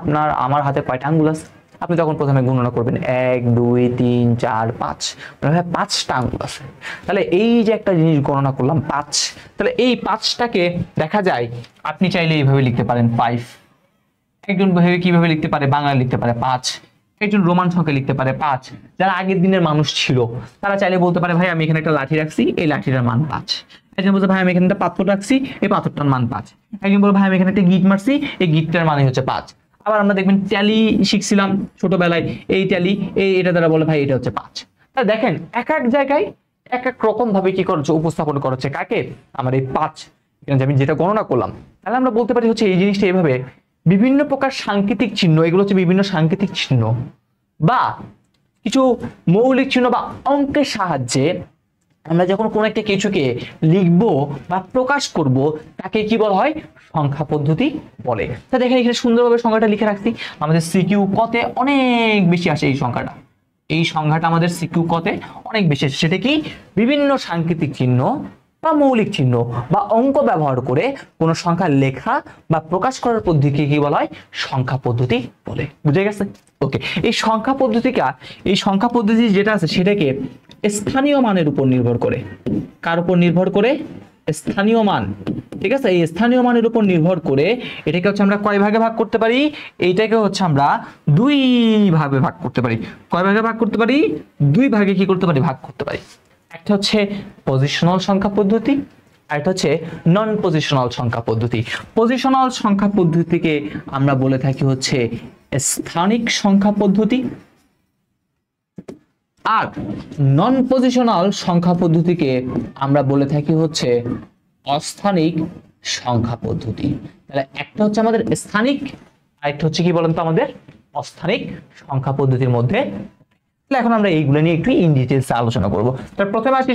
আমার হাতে কয়টা আঙ্গুল আছে? আপনি তখন প্রথমে গণনা করবেন 1 2 3 4 5, মানে ভাই 5টা আঙ্গুল আছে। তাহলে এই যে একটা জিনিস গণনা করলাম 5, তাহলে এই 5টাকে দেখা যায় আপনি চাইলে এইভাবে লিখতে পারেন 5, একজন ভাবে কিভাবে লিখতে পারে, বাংলা লিখতে পারে 5, একজন রোমান ছকে লিখতে পারে 5। যারা আগের দিনের মানুষ ছিল তারা চাইলে বলতে পারে ভাই আমি এখানে একটা লাঠি রাখছি, এই লাঠিটার মান 5। একজন বলতে ভাই আমি এখানে একটা পাথর রাখছি, এই পাথরটার মান 5। একজন বলবে ভাই আমি এখানে একটা গিট মারছি, এই গিটটার মানে হচ্ছে 5। আবার আমরা দেখবেন ট্যালি শিখছিলাম ছোটবেলায়, এই ট্যালি এটা দ্বারা বলে ভাই এটা হচ্ছে 5। তাহলে দেখেন এক এক জায়গায় এক এক রকম ভাবে কি করছে, উপস্থাপন করছে কাকে, আমার এই 5 এখানে আমি যেটা গণনা করলাম। তাহলে আমরা বলতে পারি হচ্ছে এই জিনিসটা এইভাবে বিভিন্ন প্রকার সাংকেতিক চিহ্ন, এগুলো হচ্ছে বিভিন্ন সাংকেতিক চিহ্ন বা কিছু মৌলিক চিহ্ন বা অঙ্কের সাহায্যে আমরা যখন কোনো একটা কিছুকে লিখবো বা প্রকাশ করব তাকে কি বলা হয়, সংখ্যা পদ্ধতি বলে। তা দেখেন এখানে সুন্দরভাবে সংখ্যাটা লিখে রাখছি, আমাদের সিকিউ কতে অনেক বেশি আসে এই সংখ্যাটা, এই সংখ্যাটা আমাদের সিকিউ কতে অনেক বেশি আসে। সেটা কি, বিভিন্ন সাংকেতিক চিহ্ন বা মৌলিক চিহ্ন বা অঙ্ক ব্যবহার করে কোনো সংখ্যা লেখা বা প্রকাশ করার পদ্ধতিকে কি বলা হয়, সংখ্যা পদ্ধতি বলে। বুঝে গেছে? ওকে, এই সংখ্যা পদ্ধতি যেটা আছে সেটাকে স্থানীয় মানের উপর নির্ভর করে, কার উপর নির্ভর করে, স্থানীয় মান। ঠিক আছে, এই স্থানীয় মানের উপর নির্ভর করে এটাকে হচ্ছে আমরা কয় ভাগে ভাগ করতে পারি, এইটাকে হচ্ছে আমরা 2 ভাগে ভাগ করতে পারি। কয় ভাগে ভাগ করতে পারি, 2 ভাগে কি করতে পারি, ভাগ করতে পারি। একটা হচ্ছে পজিশনাল সংখ্যা পদ্ধতি, আর একটা হচ্ছে নন পজিশনাল সংখ্যা পদ্ধতি। পজিশনাল সংখ্যা পদ্ধতিকে আমরা বলে থাকি হচ্ছে স্থানিক সংখ্যা পদ্ধতি, আর নন পজিশনাল সংখ্যা পদ্ধতিকে আমরা বলে থাকি হচ্ছে অস্থানিক সংখ্যা পদ্ধতি। তাহলে একটা হচ্ছে আমাদের স্থানিক, আর একটা হচ্ছে কি বলেন তো আমাদের অস্থানিক সংখ্যা পদ্ধতির মধ্যে। তাহলে এখন আমরা এইগুলো নিয়ে একটু ইন ডিটেইলস আলোচনা করব। তার প্রথমে আসি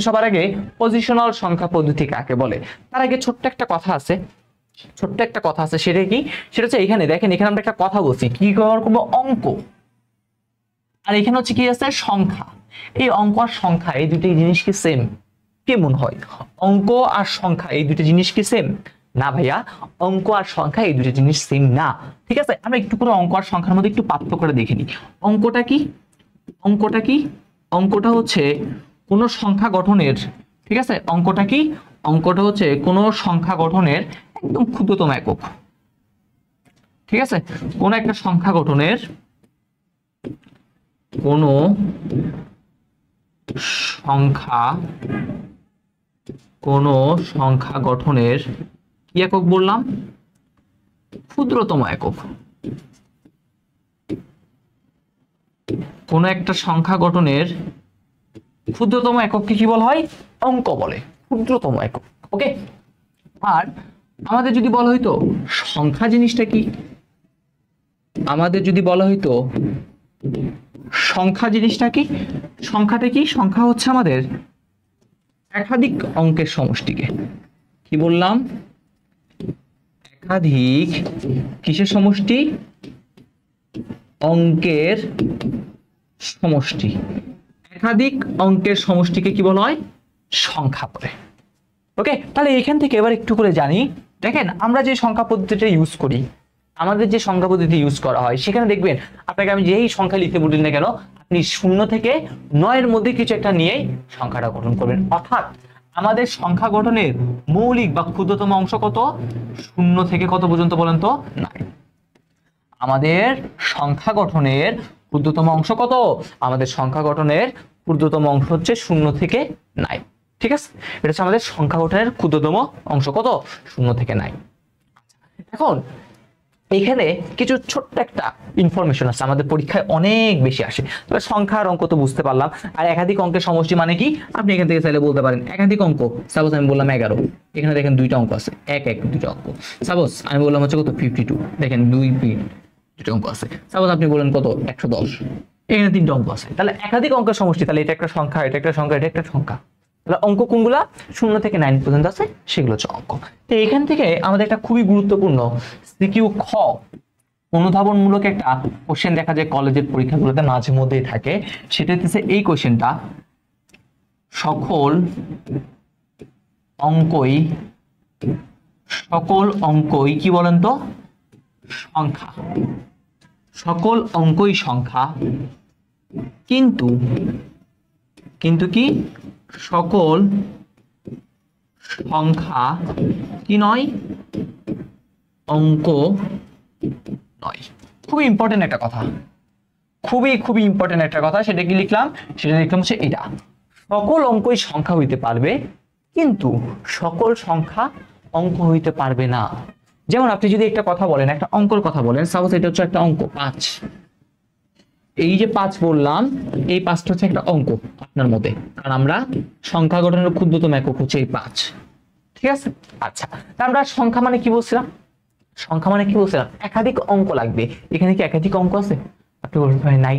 সবার আগে পজিশনাল সংখ্যা পদ্ধতি কাকে বলে। তার আগে ছোট্ট একটা কথা আছে, সেটা কি, সেটা হচ্ছে এখানে দেখেন, এখানে আমরা একটা কথা বলছি, কি করবো, অঙ্ক, আর এখানে হচ্ছে কি আছে, সংখ্যা। এই অঙ্ক আর সংখ্যা এই দুটি জিনিস কি সেম? কেমন হয়, অঙ্ক আর সংখ্যা এই দুটি জিনিস কি সেম? না ভাইয়া, অঙ্ক আর সংখ্যা এই দুটি জিনিস সেম না। ঠিক আছে, আমরা একটু করে অঙ্ক আর সংখ্যার মধ্যে একটু পার্থক্য করে দেখে নিই। অঙ্কটা কি, অঙ্কটা হচ্ছে কোন সংখ্যা গঠনের, ঠিক আছে, অঙ্কটা হচ্ছে কোন সংখ্যা গঠনের একদম ক্ষুদ্রতম একক। ঠিক আছে, কোন একটা সংখ্যা গঠনের কোন সংখ্যা গঠনের কি একক বললাম, ক্ষুদ্রতম একক। কোন একটা সংখ্যা গঠনের ক্ষুদ্রতম একককে কি বলা হয়, অঙ্ক বলে, ক্ষুদ্রতম একক। ওকে, আর আমাদের যদি বলা হইতো সংখ্যা জিনিসটা কি, সংখ্যা জিনিসটা কি, সংখ্যাটা কি, সংখ্যা হচ্ছে আমাদের একাধিক অঙ্কের সমষ্টিকে, কি বললাম, একাধিক কিসের সমষ্টি, অঙ্কের সমষ্টি। একাধিক অঙ্কের সমষ্টিকে কি বলা হয়, সংখ্যা বলে। ওকে, তাহলে এখান থেকে এবার একটু করে জানি, দেখেন আমরা যে সংখ্যা পদ্ধতিটা ইউজ করি, আমাদের যে সংখ্যা পদ্ধতি ইউজ করা হয় সেখানে দেখবেন আপনাকে আমি যেই সংখ্যা লিখতে বলি না কেন, আপনি 0 থেকে 9 এর মধ্যে কিছু একটা নিয়েই সংখ্যাটা গঠন করবেন। অর্থাৎ আমাদের সংখ্যা গঠনের মৌলিক বা ক্ষুদ্রতম অংশ কত, 0 থেকে কত পর্যন্ত বলেন তো, 9। আমাদের সংখ্যা গঠনের ক্ষুদ্রতম অংশ কত, আমাদের সংখ্যা গঠনের ক্ষুদ্রতম অংশ হচ্ছে 0 থেকে 9। ঠিক আছে, এটা হচ্ছে আমাদের সংখ্যা গঠনের ক্ষুদ্রতম অংশ কত, 0 থেকে 9। এখন এখানে কিছু ছোট্ট একটা ইনফরমেশন আছে, আমাদের পরীক্ষায় অনেক বেশি আসে। তবে সংখ্যার অঙ্ক তো বুঝতে পারলাম, আর একাধিক অঙ্কের সমষ্টি মানে কি, আপনি এখান থেকে চাইলে বলতে পারেন একাধিক অঙ্ক, সাপোজ আমি বললাম 11, এখানে দেখেন 2টা অঙ্ক আছে, 1 1 2টা অঙ্ক। সাপোজ আমি বললাম হচ্ছে কত, 52, দেখেন 2 2টা অঙ্ক আছে। সাপোজ আপনি বলেন কত, 110, এখানে 3টা অঙ্ক আছে। তাহলে একাধিক অঙ্কের সমষ্টি, তাহলে এটা একটা সংখ্যা, এটা একটা সংখ্যা, এটা একটা সংখ্যা। তাহলে অঙ্ক কোনগুলা, 0 থেকে 9 পর্যন্ত আছে, সেগুলো হচ্ছে অঙ্ক। তো এখান থেকে আমাদের একটা খুবই গুরুত্বপূর্ণ সিকিউ খ অনুধাবনমূলক একটা কোশ্চেন দেখা যায় কলেজের পরীক্ষাগুলোতে মাঝে মধ্যেই থাকে। সেটা হচ্ছে এই কোশ্চেনটা, সকল অঙ্কই কি বলেন তো, সংখ্যা। সকল অঙ্কই সংখ্যা, কিন্তু কিন্তু কি সকল সংখ্যা কি নয়, অঙ্ক নয়। খুবই ইম্পর্টেন্ট একটা কথা, খুবই ইম্পর্টেন্ট একটা কথা। সেটা কি লিখলাম? সেটা লিখলাম হচ্ছে এটা, সকল অঙ্কই সংখ্যা হইতে পারবে, কিন্তু সকল সংখ্যা অঙ্ক হইতে পারবে না। যেমন আপনি যদি একটা কথা বলেন, একটা অঙ্কর কথা বলেন, সাপোজ এটা হচ্ছে একটা অঙ্ক 5, এই যে 5 বললাম, এই 5টা হচ্ছে একটা অঙ্ক আপনার মতে, কারণ আমরা সংখ্যা গঠনের ক্ষুদ্রতম একক হচ্ছে এই 5, ঠিক আছে? আচ্ছা, তা আমরা সংখ্যা মানে কি বলছিলাম? সংখ্যা মানে কি বলছিলাম? একাধিক অঙ্ক লাগবে। এখানে কি একাধিক অঙ্ক আছে? আপনি বলবেন ভাই নাই।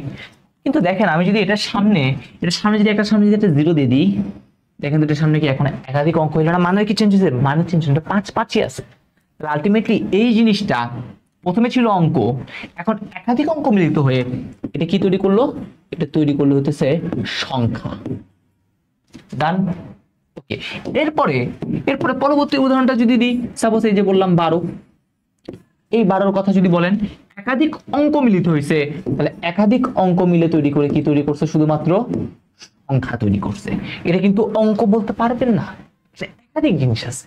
কিন্তু দেখেন, আমি যদি এটার সামনে যদি একটা 0 দিয়ে দিই, দেখেন তো এটার সামনে কি এখন একাধিক অঙ্ক হইল না? মানে কি চেঞ্জ হয়েছে? মানে চেঞ্জ হচ্ছে, 5ই আছে। আলটিমেটলি এই জিনিসটা প্রথমে ছিল অঙ্ক, এখন একাধিক অঙ্ক মিলিত হয়ে এটা কি তৈরি করলো? এটা তৈরি করলো হতেছে সংখ্যা। ডান। ওকে, এরপরে পরবর্তী উদাহরণটা যদি দিই, সাপোজ এই যে বললাম 12, এই 12-র কথা যদি বলেন, একাধিক অঙ্ক মিলিত হয়েছে, তাহলে একাধিক অঙ্ক মিলে তৈরি করে কি তৈরি করছে? শুধুমাত্র সংখ্যা তৈরি করছে। এটা কিন্তু অঙ্ক বলতে পারবেন না, একাধিক জিনিস আছে।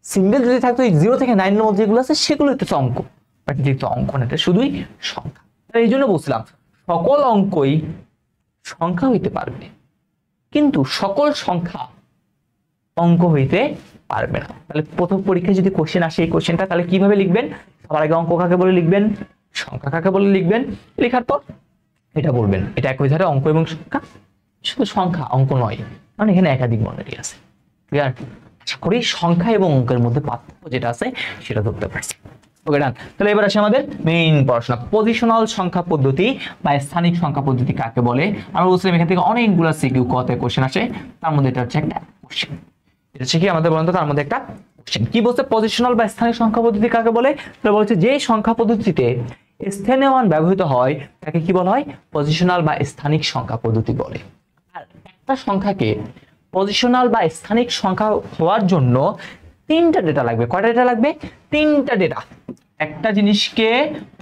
সিঙ্গেল যদি থাকতো 0 থেকে 9 এর মধ্যে যেগুলো আছে সেগুলো হচ্ছে অঙ্ক, বাট যেহেতু অঙ্ক না, এটা শুধুই সংখ্যা। এই জন্য বলছিলাম সকল অঙ্কই সংখ্যা হইতে পারবে, কিন্তু সকল সংখ্যা অঙ্ক হইতে পারবে না। তাহলে প্রথম পরীক্ষায় যদি কোশ্চেন আসে এই কোশ্চেনটা, তাহলে কিভাবে লিখবেন? সবার আগে অঙ্ক কাকে বলে লিখবেন, সংখ্যা কাকে বলে লিখবেন, লেখার পর এটা বলবেন এটা একই ধারে অঙ্ক এবং সংখ্যা, শুধু সংখ্যা অঙ্ক নয়, কারণ এখানে একাধিক বর্ণালী আছে। ক্লিয়ার? আশা করি সংখ্যা এবং অঙ্কের মধ্যে পার্থক্য যেটা আছে সেটা ধরতে পারছি। ওকে, ডান। তাহলে এবার আসে আমাদের মেইন পড়াশোনা, পজিশনাল সংখ্যা পদ্ধতি বা স্থানিক সংখ্যা পদ্ধতি কাকে বলে। আমরা বলছিলাম এখান থেকে অনেকগুলো সিকিউ কতে কোশ্চেন আসে, তার মধ্যে এটা হচ্ছে একটা কোশ্চেন। এটা হচ্ছে কি আমাদের বলেন তো, তার মধ্যে একটা কোশ্চেন। কি বলছে? পজিশনাল বা স্থানিক সংখ্যা পদ্ধতি কাকে বলে? তাহলে বলছে যে সংখ্যা পদ্ধতিতে স্থানীয় মান ব্যবহৃত হয় তাকে কি বলা হয়? পজিশনাল বা স্থানিক সংখ্যা পদ্ধতি বলে। আর একটা সংখ্যাকে পজিশনাল বা স্থানিক সংখ্যা হওয়ার জন্য 3টা ডেটা লাগবে। কয়টা ডেটা লাগবে? 3টা ডেটা। একটা জিনিসকে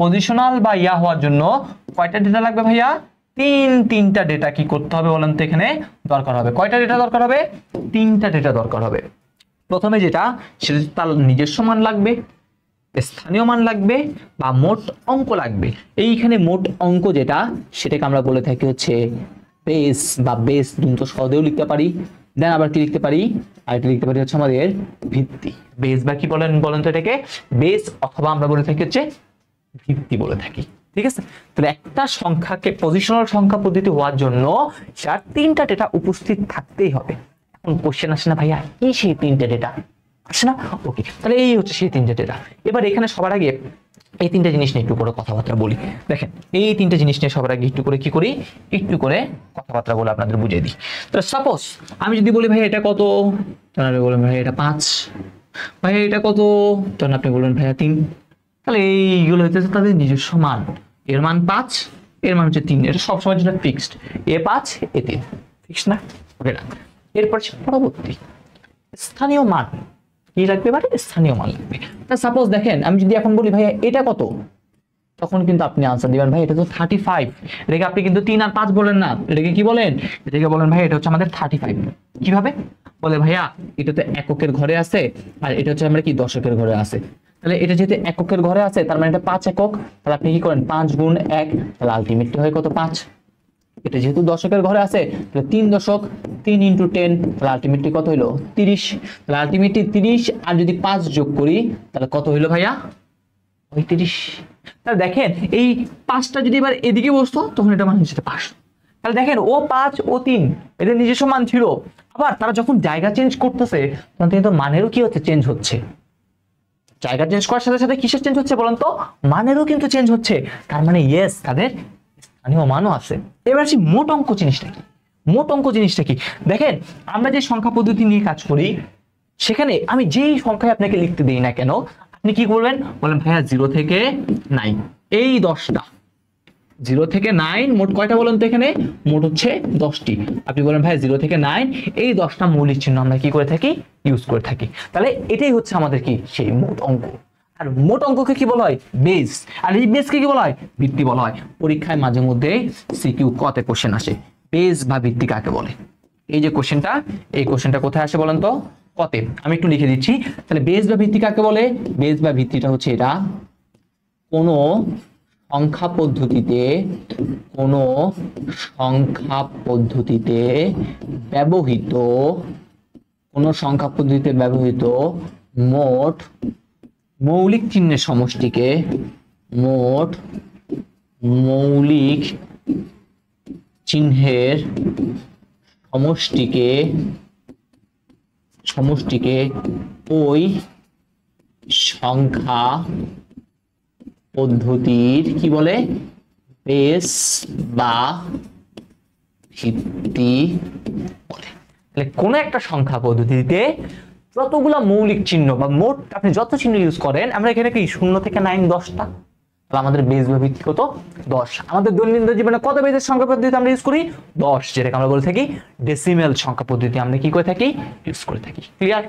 পজিশনাল বা হওয়ার জন্য কয়টা ডেটা লাগবে ভাইয়া? 3টা ডেটা কি করতে হবে বলেন তো? এখানে দরকার হবে কয়টা ডেটা দরকার হবে? 3টা ডেটা দরকার হবে। প্রথমে যেটা, সেটা তার নিজস্ব মান লাগবে, স্থানীয় মান লাগবে, বা মোট অঙ্ক লাগবে। এইখানে মোট অঙ্ক যেটা, সেটাকে আমরা বলে থাকি হচ্ছে বেস, বা বেস দুটো সহজেও লিখতে পারি। দেন আবার কি লিখতে পারি? আর এটা লিখতে পারি হচ্ছে আমাদের ভিত্তি। বেস বা কি বলেন তো এটাকে? বেস, অথবা আমরা বলে থাকি হচ্ছে ভিত্তি বলে থাকি। ঠিক আছে? তাহলে একটা সংখ্যাকে পজিশনাল সংখ্যা পদ্ধতি হওয়ার জন্য তার 3টা ডেটা উপস্থিত থাকতেই হবে। এখন কোশ্চেন আসে না ভাইয়া, কি সেই 3টা ডেটা আসে না? ওকে, তাহলে এই হচ্ছে সেই 3টা ডেটা। এবার এখানে সবার আগে এই 3টা জিনিস নিয়ে একটু করে কথাবার্তা বলি। দেখেন, এই 3টা জিনিস নিয়ে সবার আগে একটু করে কি করি, একটু করে কথাবার্তা বলে আপনাদের বুঝিয়ে দিই। তো সাপোজ আমি যদি বলি ভাই এটা কত, তাহলে বলবেন ভাই এটা 5, ভাই এটা কত, তখন আপনি বলবেন ভাইয়া 3। তাহলে এইগুলো হচ্ছে তাদের নিজস্ব মান। এর মান 5, এর মান হচ্ছে 3। এটা সবসময় যেটা ফিক্সড, A5 A3, ফিক্সড না? ওকে, না। এরপর পরবর্তী স্থানীয় মান কি লাগবে? এবারে স্থানীয় মান লাগবে। তা সাপোজ দেখেন, আমি যদি এখন বলি ভাইয়া এটা কত, তখন কিন্তু আপনি আনসার দিবেন ভাই এটা তো 35। এটাকে আপনি কিন্তু 3 আর 5 বলেন না, এটাকে কি বলেন? এটাকে বলেন ভাই এটা হচ্ছে আমাদের 35। কিভাবে বলে ভাইয়া? এটা তো এককের ঘরে আছে, আর এটা হচ্ছে আমরা কি দশকের ঘরে আছে। তাহলে এটা যেহেতু এককের ঘরে আছে, তার মানে এটা 5 একক। তাহলে আপনি কি করেন? 5 গুণ 1, তাহলে আলটিমেটলি হয় কত? 5। এটা যেহেতু দশকের ঘরে আছে, তাহলে 3 দশক, 3 × 10, তাহলে আলটিমেটলি কত হইলো? 30। তাহলে আলটিমেটলি 30, আর যদি 5 যোগ করি তাহলে কত হইলো ভাইয়া? 35। তাহলে দেখেন, এই 5টা যদি এবার এদিকে বসতো, তখন এটা মান হচ্ছে 5। তাহলে দেখেন, ও 5 ও 3 এদের নিজস্ব মান ছিল, আবার তারা যখন জায়গা চেঞ্জ করতেছে, তখন কিন্তু মানেরও কি হচ্ছে? চেঞ্জ হচ্ছে। জায়গা চেঞ্জ করার সাথে সাথে কিসের চেঞ্জ হচ্ছে বলেন তো? মানেরও কিন্তু চেঞ্জ হচ্ছে। তার মানে ইয়েস, তাদের স্থানীয় মানও আছে। এবার আসি মোট অঙ্ক জিনিসটা কি। মোট অঙ্ক জিনিসটা কি? দেখেন, আমরা যে সংখ্যা পদ্ধতি নিয়ে কাজ করি, সেখানে আমি যেই সংখ্যায় আপনাকে লিখতে দিই না কেন, আপনি কি করবেন? বলেন ভাইয়া 0 থেকে 9, এই 10টা। 0 থেকে 9 মোট কয়টা বলেন তো? এখানে মোট হচ্ছে 10টি। আপনি বলেন ভাই 0 থেকে 9 এই 10টা মৌলিক চিহ্ন আমরা কি করে থাকি? ইউজ করে থাকি। তাহলে এটাই হচ্ছে আমাদের কি সেই মোট অঙ্ক। আর মোট অঙ্ককে কি বলা হয়? বেস। আর এই বেসকে কি বলা হয়? ভিত্তি বলা হয়। পরীক্ষায় মাঝে মধ্যে সিকিউ কতে কোশ্চেন আসে, বেস বা ভিত্তি কাকে বলে। এই যে কোশ্চেনটা, এই কোশ্চেনটা কোথায় আসে বলেন তো? কতে। আমি একটু লিখে দিচ্ছি। তাহলে বেস বা ভিত্তি কাকে বলে? বেস বা ভিত্তিটা হচ্ছে এটা, কোন সংখ্যা পদ্ধতিতে, কোন সংখ্যা পদ্ধতিতে ব্যবহৃত, কোন সংখ্যা পদ্ধতিতে ব্যবহৃত মোট মৌলিক চিহ্নের সমষ্টিকে, মোট মৌলিক চিহ্নের সমষ্টিকে ওই সংখ্যা পদ্ধতির কি বলে? বেস বা ভিত্তি বলে। তাহলে কোন একটা সংখ্যা পদ্ধতিতে যতগুলা মৌলিক চিহ্ন বা মোট আপনি যত চিহ্ন ইউজ করেন, আমরা এখানে কি 0 থেকে 9 10টা, তাহলে আমাদের বেস বা ভিত্তি কত? 10। আমাদের দৈনন্দিন জীবনে কত বেসের সংখ্যা পদ্ধতি আমরা ইউজ করি? 10, যেটাকে আমরা বলে থাকি ডেসিমেল সংখ্যা পদ্ধতি আমরা কি করে থাকি? ইউজ করে থাকি। ক্লিয়ার?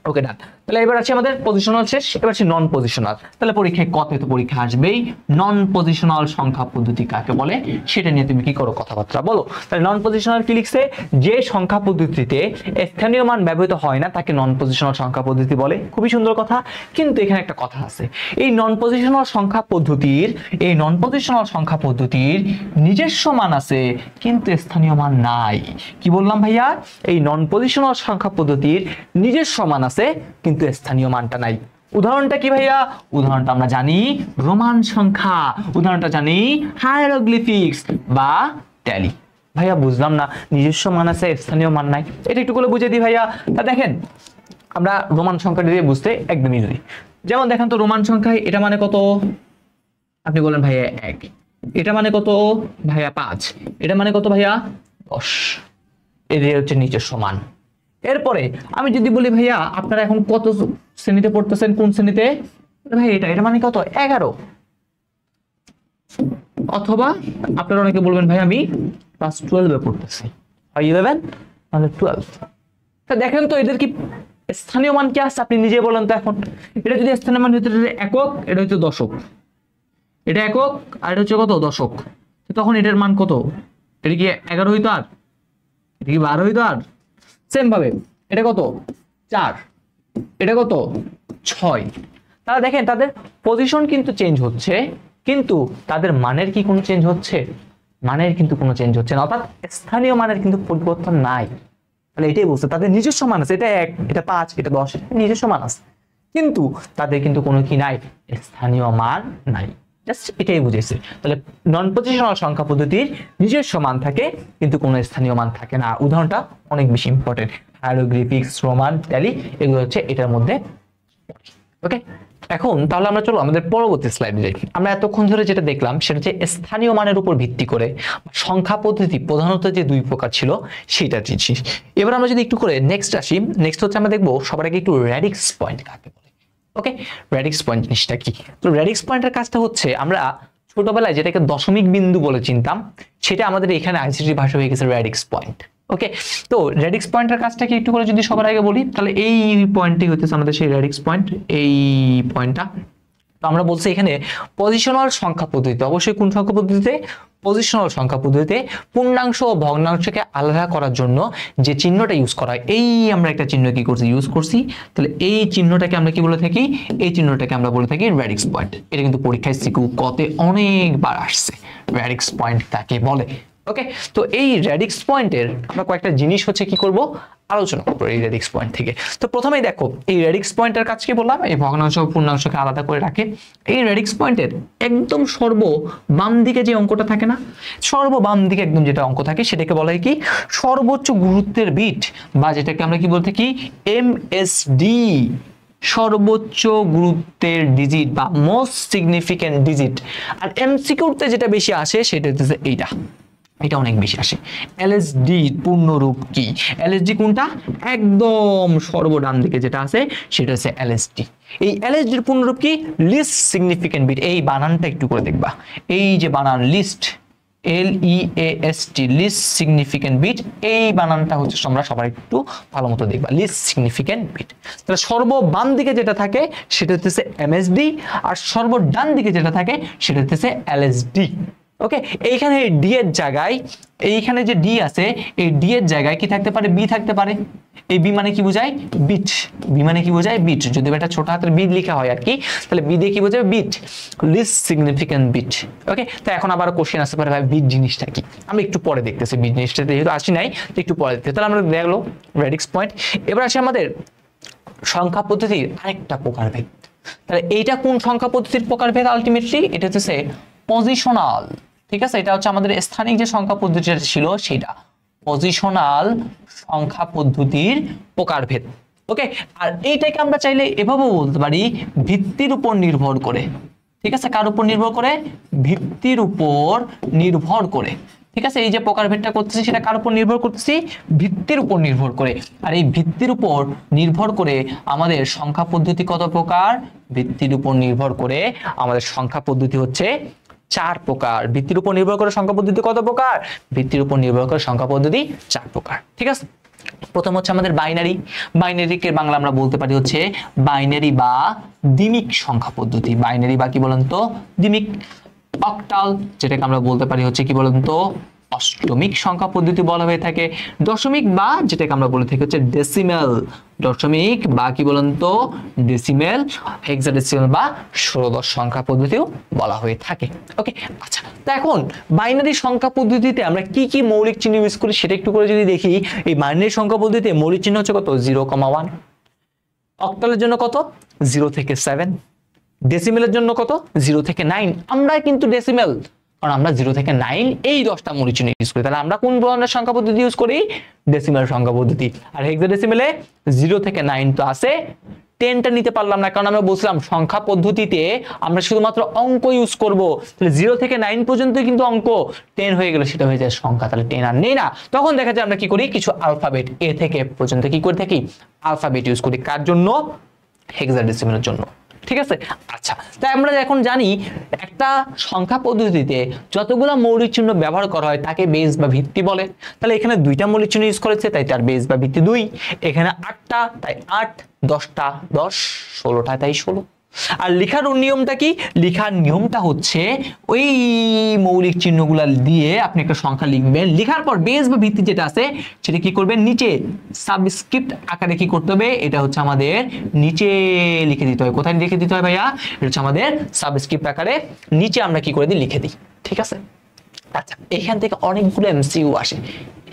ওকে ডান। তাহলে এবার আছে আমাদের পজিশনাল শেষ, এবার আছে নন পজিশনাল। তাহলে পরীক্ষায় কতে তো পরীক্ষা আসবেই, নন পজিশনাল সংখ্যা পদ্ধতি কাকে বলে সেটা নিয়ে তুমি কি করো? কথাবার্তা বলো। তাহলে নন পজিশনাল কি লিখছে? যে সংখ্যা পদ্ধতিতে স্থানীয় মান ব্যবহৃত হয় না তাকে নন পজিশনাল সংখ্যা পদ্ধতি বলে। খুবই সুন্দর কথা, কিন্তু এখানে একটা কথা আছে। এই নন পজিশনাল সংখ্যা পদ্ধতির নিজস্ব মান আছে কিন্তু স্থানীয় মান নাই। কি বললাম ভাইয়া? এই নন পজিশনাল সংখ্যা পদ্ধতির নিজস্ব মান আছে কিন্তু স্থানীয় মানটা নাই। উদাহরণটা কি ভাইয়া? উদাহরণটা আমরা জানি রোমান সংখ্যা, উদাহরণটা জানি হায়ারোগ্লিফিক্স বা ট্যালি। ভাইয়া বুঝলাম না, নিজস্ব মান আছে স্থানীয় মান নাই, এটা একটু করে বুঝিয়ে দিই ভাইয়া। তা দেখেন, আমরা রোমান সংখ্যাটা দিয়ে বুঝতে একদম ইজি। যেমন দেখেন তো, রোমান সংখ্যায় এটা মানে কত? আপনি বলেন ভাইয়া 1। এটা মানে কত ভাইয়া? 5। এটা মানে কত ভাইয়া? 10। এদের হচ্ছে নিজস্ব মান। এরপরে আমি যদি বলি ভাইয়া আপনারা এখন কত শ্রেণীতে পড়তেছেন, কোন শ্রেণীতে? ভাই এটা মানে কত? 11। অথবা আপনারা অনেকে বলবেন ভাই আমি ক্লাস 12 এ পড়তেছি, হয় 11 মানে 12। তা দেখেন তো এদের কি স্থানীয় মান কি আছে? আপনি নিজে বলেন তো। এখন এটা যদি স্থানীয় মান হতো, এটা একক, এটা হচ্ছে দশক, এটা একক আর এটা হচ্ছে কত? দশক। তখন এটার মান কত? এটা কি 11 হইতো? আর এটা কি 12 হইতো? আর সেম ভাবে এটা কত? 4। এটা কত? 6। তাহলে দেখেন তাদের পজিশন কিন্তু চেঞ্জ হচ্ছে, কিন্তু তাদের মানের কি কোনো চেঞ্জ হচ্ছে? মানের কিন্তু কোনো চেঞ্জ হচ্ছে না, অর্থাৎ স্থানীয় মানের কিন্তু পরিবর্তন নাই। তাহলে এটাই বলছে তাদের নিজস্ব মান আছে। এটা 1, এটা 5, এটা 10, নিজস্ব মান আছে, কিন্তু তাদের কিন্তু কোনো কি নাই? স্থানীয় মান নাই। জাস্ট এটাই বুঝেছে। তাহলে নন পজিশনাল সংখ্যা পদ্ধতির নিজস্ব মান থাকে কিন্তু কোনো স্থানীয় মান থাকে না। উদাহরণটা অনেক বেশি ইম্পর্টেন্ট। হায়ারোগ্লিফিক্স, রোমান, ট্যালি, এগুলো হচ্ছে এটার মধ্যে। ওকে, এখন তাহলে আমরা চলো আমাদের পরবর্তী স্লাইডে যাই। আমরা এতক্ষণ ধরে যেটা দেখলাম সেটা হচ্ছে স্থানীয় মানের উপর ভিত্তি করে সংখ্যা পদ্ধতি প্রধানত যে 2 প্রকার ছিল সেটা চিনছি। এবার আমরা যদি একটু করে নেক্সট আসি, নেক্সট হচ্ছে আমরা দেখবো সবার আগে একটু রেডিক্স পয়েন্ট কাকে বলে। ওকে, রেডিক্স পয়েন্ট জিনিসটা কি? তো রেডিক্স পয়েন্টের কাজটা হচ্ছে, আমরা ছোটবেলায় যেটাকে দশমিক বিন্দু বলে চিনতাম, সেটা আমাদের এখানে আইসিটি ভাষা হয়ে গেছে রেডিক্স পয়েন্ট। ওকে, তো রেডিক্স পয়েন্টের কাজটা কি একটু করে যদি সবার আগে বলি, তাহলে এই পয়েন্টটি হচ্ছে আমাদের সেই রেডিক্স পয়েন্ট, এই পয়েন্টটা। তো আমরা বলছি এখানে পজিশনাল সংখ্যা পদ্ধতিতে, অবশ্যই কোন সংখ্যা পদ্ধতিতে? পজিশনাল সংখ্যা পদ্ধতিতে পূর্ণাংশ ও ভগ্নাংশকে আলাদা করার জন্য যে চিহ্নটা ইউজ করা হয়, এই আমরা একটা চিহ্ন কি করছি? ইউজ করছি। তাহলে এই চিহ্নটাকে আমরা কি বলে থাকি? এই চিহ্নটাকে আমরা বলে থাকি রেডিক্স পয়েন্ট। এটা কিন্তু পরীক্ষায় সিকিউ কতে অনেকবার আসছে, রেডিক্স পয়েন্ট কাকে বলে। ওকে, তো এই রেডিক্স পয়েন্টের আমরা কয়েকটা জিনিস হচ্ছে কি করব? আলোচনা করবো এই রেডিক্স পয়েন্ট থেকে। তো প্রথমেই দেখো, এই রেডিক্স পয়েন্টের কাজ কি বললাম? এই ভগ্নাংশ ও পূর্ণাংশকে আলাদা করে রাখে। এই রেডিক্স পয়েন্টের একদম সর্ব বাম দিকে যে অঙ্কটা থাকে না, সর্ব বাম দিকে একদম যেটা অঙ্ক থাকে সেটাকে বলা হয় কি? সর্বোচ্চ গুরুত্বের বিট, বা যেটাকে আমরা কি বলতে কি? এমএসডি, সর্বোচ্চ গুরুত্বের ডিজিট বা মোস্ট সিগনিফিক্যান্ট ডিজিট। আর এমসিকিউতে যেটা বেশি আসে সেটা হচ্ছে এইটা, এটা অনেক বেশি আসে। এলএসডি পূর্ণরূপ কি? এলএসডি কোনটা? একদম সর্বডান দিকে যেটা আছে সেটা হচ্ছে এলএসডি। এই এলএসডির পূর্ণরূপ কি? Least significant bit. এই বানানটা একটু করে দেখবা, এই যে বানান least, LEAST least significant bit, এই বানানটা হচ্ছে তোমরা সবাই একটু ভালো মতো দেখবা, লিস্ট সিগনিফিক্যান্ট বিট। তাহলে সর্ব বাম দিকে যেটা থাকে সেটা হচ্ছে MSB, আর সর্ব ডান দিকে যেটা থাকে সেটা হচ্ছে LSD। ওকে, এইখানে ডি এর জায়গায়, এইখানে যে ডি আছে এই ডি এর জায়গায় কি থাকতে পারে, বি থাকতে পারে। এই বি মানে কি বোঝায়, বিট। বি মানে কি বোঝায়, বিট। যদি এটা ছোট হাতের বি লেখা হয় আর কি, তাহলে বি দিয়ে কি বোঝাবে, বিট, লিস্ট সিগনিফিক্যান্ট বিট। ওকে, তো এখন আবার কোশ্চেন আসতে পারে ভাই বিট জিনিসটা কি, আমরা একটু পরে দেখতেছি। বিট জিনিসটা যেহেতু আসি নাই, একটু পরে দেখতে, তাহলে আমরা দেখলো রেডিক্স পয়েন্ট। এবার আসে আমাদের সংখ্যা পদ্ধতির আরেকটা প্রকারভেদ। তাহলে এইটা কোন সংখ্যা পদ্ধতির প্রকারভেদ, আলটিমেটলি এটা হচ্ছে পজিশনাল। ঠিক আছে, এটা হচ্ছে আমাদের স্থানিক যে সংখ্যা পদ্ধতিটা ছিল সেটা পজিশনাল সংখ্যা পদ্ধতির প্রকারভেদ। ওকে, আর এইটাকে আমরা চাইলে এভাবেও বলতে পারি ভিত্তির উপর নির্ভর করে। ঠিক আছে, কার উপর নির্ভর করে, ভিত্তির উপর নির্ভর করে। ঠিক আছে, এই যে প্রকারভেদটা করতেছি সেটা কার উপর নির্ভর করতেছি, ভিত্তির উপর নির্ভর করে। আর এই ভিত্তির উপর নির্ভর করে আমাদের সংখ্যা পদ্ধতি কত প্রকার, ভিত্তির উপর নির্ভর করে আমাদের সংখ্যা পদ্ধতি হচ্ছে 4 প্রকার। ভিত্তির উপর নির্ভর করে সংখ্যা পদ্ধতি কত প্রকার, ভিত্তির উপর নির্ভর করে সংখ্যা পদ্ধতি 4 প্রকার। ঠিক আছে, প্রথম হচ্ছে আমাদের বাইনারি। বাইনারিকে বাংলা আমরা বলতে পারি হচ্ছে বাইনারি বা দ্বিমিক সংখ্যা পদ্ধতি। বাইনারি বা কি বলেন তো, দ্বিমিক। অক্টাল, যেটাকে আমরা বলতে পারি হচ্ছে কি বলেন তো, অষ্টমিক সংখ্যা পদ্ধতি বলা হয়ে থাকে। দশমিক বা যেটাকে আমরা বলে থাকি হচ্ছে ডেসিমেল। দশমিক বা কি বলেন তো, ডেসিমেল। হেক্সাডেসিমেল বা ষোড়শ সংখ্যা পদ্ধতিও বলা হয়ে থাকে। ওকে, আচ্ছা, তো এখন বাইনারি সংখ্যা পদ্ধতিতে আমরা কি কি মৌলিক চিহ্ন ইউজ করি সেটা একটু করে যদি দেখি। এই বাইনারি সংখ্যা পদ্ধতিতে মৌলিক চিহ্ন হচ্ছে কত, 0,1। অক্টালের জন্য কত, 0 থেকে 7। ডেসিমেলের জন্য কত, 0 থেকে 9। আমরা কিন্তু ডেসিমেল, কারণ আমরা 0 থেকে 9 এই 10টা মৌলিক চিহ্ন ইউজ করি। তাহলে আমরা কোন ধরনের সংখ্যা পদ্ধতি ইউজ করি, ডেসিমেল সংখ্যা পদ্ধতি। আর হেক্সাডেসিমেলে 0 থেকে 9 তো আছে, 10টা নিতে পারলাম না, কারণ আমরা বলছিলাম সংখ্যা পদ্ধতিতে আমরা শুধুমাত্র অঙ্ক ইউজ করব। তাহলে 0 থেকে 9 পর্যন্ত কিন্তু অঙ্ক, 10 হয়ে গেলে সেটা হয়ে যায় সংখ্যা, তাহলে 10 আর নেই না। তখন দেখা যায় আমরা কি করি, কিছু আলফাবেট A থেকে F পর্যন্ত কি করে থাকি, আলফাবেট ইউজ করি। কার জন্য, হেক্সাডেসিমেলের জন্য। ঠিক আছে, আচ্ছা, তাই আমরা এখন জানি একটা সংখ্যা পদ্ধতিতে যতগুলো মৌলিক চিহ্ন ব্যবহার করা হয় তাকে বেস বা ভিত্তি বলে। তাহলে এখানে 2টা মৌলিক চিহ্ন ইউজ করেছে, তাই তার বেস বা ভিত্তি 2। এখানে 8টা, তাই 8। 10টা 10, 16টা তাই 16। আর লেখার নিয়মটা কি, লেখার নিয়মটা হচ্ছে ওই মৌলিক চিহ্নগুলো দিয়ে আপনি একটা সংখ্যা লিখবেন, লেখার পর বেস বা ভিত্তি যেটা আছে সেটা কি করবেন, নিচে সাবস্ক্রিপ্ট আকারে কি করতে হবে, এটা হচ্ছে আমাদের নিচে লিখে দিতে হয়। কোথায় লিখে দিতে হয় ভাইয়া, এটা হচ্ছে আমাদের সাবস্ক্রিপ্ট আকারে নিচে আমরা কি করে দিই, লিখে দিই। ঠিক আছে, আচ্ছা, এখান থেকে অনেকগুলো এমসিকিউ আসে,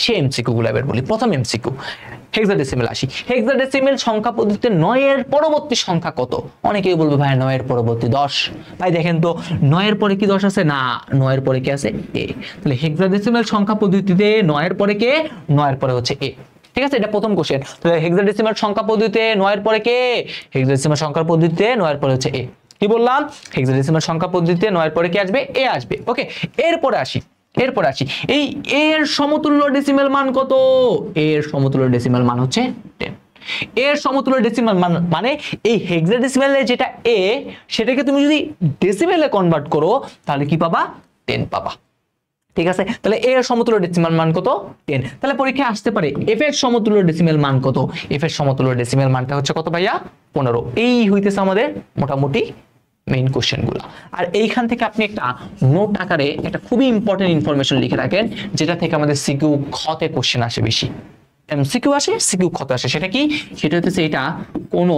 সেই এমসিকিউ গুলো এবার বলি। প্রথম এমসিকিউ, হেক্সাডেসিমেল আসি। হেক্সাডেসিমেল সংখ্যা পদ্ধতিতে 9 এর পরবর্তী সংখ্যা কত? অনেকেই বলবে ভাই 9 এর পরবর্তী 10। ভাই দেখেন তো 9 এর পরে কি 10 আছে? না, 9 এর পরে কি আছে? a। তাহলে হেক্সাডেসিমেল সংখ্যা পদ্ধতিতে 9 এর পরে কে? 9 এর পরে হচ্ছে a। ঠিক আছে, এটা প্রথম কোশ্চেন। তাহলে হেক্সাডেসিমেল সংখ্যা পদ্ধতিতে 9 এর পরে কে? হেক্সাডেসিমেল সংখ্যা পদ্ধতিতে 9 এর পরে হচ্ছে a। কি বললাম? হেক্সাডেসিমেল সংখ্যা পদ্ধতিতে 9 এর পরে কি আসবে? a আসবে। ওকে, এরপরে আসি। এই a এর সমতুল্য ডেসিমেল মান কত? a এর সমতুল্য ডেসিমেল মান হচ্ছে 10। এর সমতুল্য ডেসিমেল মান মানে এই হেক্সাডেসিমেলে যেটা a সেটাকে তুমি যদি ডেসিমেলে কনভার্ট করো তাহলে কি পাবা? 10 পাবা। ঠিক আছে, তাহলে a এর সমতুল্য ডেসিমেল মান কত? 10। তাহলে পরীক্ষায় আসতে পারে f এর সমতুল্য ডেসিমেল মান কত? f এর সমতুল্য ডেসিমেল মানটা হচ্ছে কত ভাইয়া? 15। এই হইতেছে আমাদের মোটামুটি মেইন কোশ্চেন গুলা। আর এইখান থেকে আপনি একটা নোট আকারে একটা খুবই ইম্পর্টেন্ট ইনফরমেশন লিখে রাখেন, যেটা থেকে আমাদের সিকিউ খতে কোশ্চেন আসে বেশি। এমসিকিউ আসে, সিকিউ খতে আসে। সেটা কি? সেটা হচ্ছে এটা কোন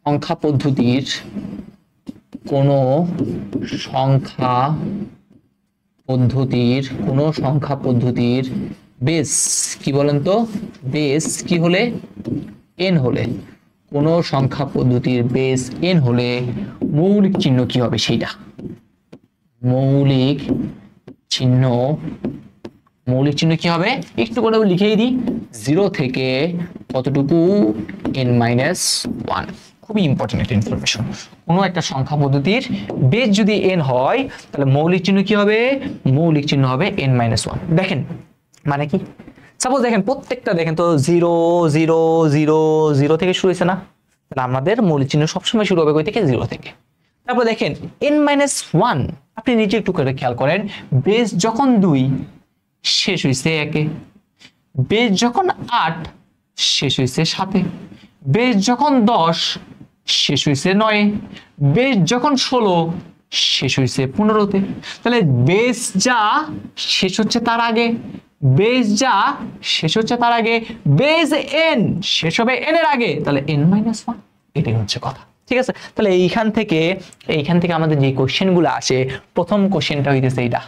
সংখ্যা পদ্ধতির বেস কি বলেন তো? বেস কি হলে? n হলে। কোন সংখ্যা পদ্ধতির বেস n হলে মৌলিক চিহ্ন কি হবে সেইটা। মৌলিক চিহ্ন কি হবে? একটু করে লিখেই দিই। 0 থেকে কতটুকু? n-1। খুবই ইম্পর্টেন্ট একটা ইনফরমেশন। কোনো একটা সংখ্যা পদ্ধতির বেস যদি n হয় তাহলে মৌলিক চিহ্ন কি হবে? মৌলিক চিহ্ন হবে n-1। দেখেন মানে কি? সাপোজ দেখেন প্রত্যেকটা দেখেন তো 0 0 0 0 থেকে শুরু হয়েছে না? তাহলে আমাদের মৌলিক চিহ্ন সবসময় শুরু হবে কই থেকে? 0 থেকে। তারপর দেখেন n-1, আপনি নিচে একটু করে খেয়াল করেন, বেস যখন 2 শেষ হইছে 1-এ, বেস যখন 8 শেষ হইছে 7-এ, বেস যখন 10 শেষ হইছে 9-এ, বেস যখন 16 শেষ হইছে 15-তে। তাহলে বেস যা শেষ হচ্ছে তার আগে, বেস যা শেষ হচ্ছে তার আগে, বেস n শেষ হবে n এর আগে, তাহলে n-1, এটাই হচ্ছে কথা। ঠিক আছে, তাহলে এইখান থেকে আমাদের যে কোশ্চেন গুলো আসে, প্রথম কোশ্চেনটা হইতেছে এটা,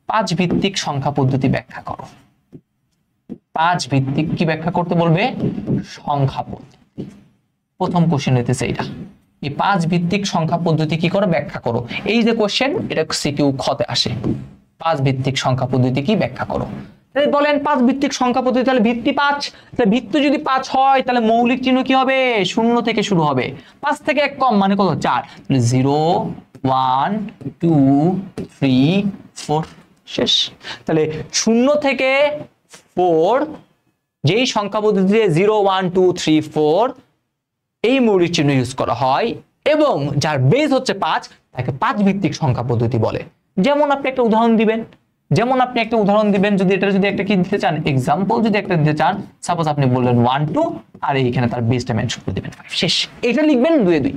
5 ভিত্তিক সংখ্যা পদ্ধতি ব্যাখ্যা করো। 5 ভিত্তিক কি ব্যাখ্যা করতে বলবে? সংখ্যা পদ্ধতি। প্রথম কোশ্চেন হইতেছে এটা, এই 5 ভিত্তিক সংখ্যা পদ্ধতি কি করো? ব্যাখ্যা করো। এই যে কোশ্চেন, এটা সিকিউ খতে আসে, 5 ভিত্তিক সংখ্যা পদ্ধতি কি ব্যাখ্যা করো। তাহলে বলেন 5 ভিত্তিক সংখ্যা পদ্ধতি, তাহলে ভিত্তি 5, তাহলে ভিত্তি যদি 5 হয় তাহলে মৌলিক চিহ্ন কি হবে? 0 থেকে শুরু হবে, 5 থেকে 1 কম মানে কত? 4, 0 1 2 3 4, শেষ। তাহলে 0 থেকে 4 যেই সংখ্যা পদ্ধতিতে 0 1 2 3 4 এই মৌলিক চিহ্ন ইউজ করা হয় এবং যার বেস হচ্ছে 5, তাকে 5 ভিত্তিক সংখ্যা পদ্ধতি বলে। যেমন আপনি একটা উদাহরণ দিবেন, যদি এটা যদি একটা কি দিতে চান, এক্সাম্পল যদি একটা দিতে চান, সাপোজ আপনি বললেন 1 2 আর এইখানে তার বেসটা মেনশন করে দিবেন 5, শেষ। এটা লিখবেন 2 2,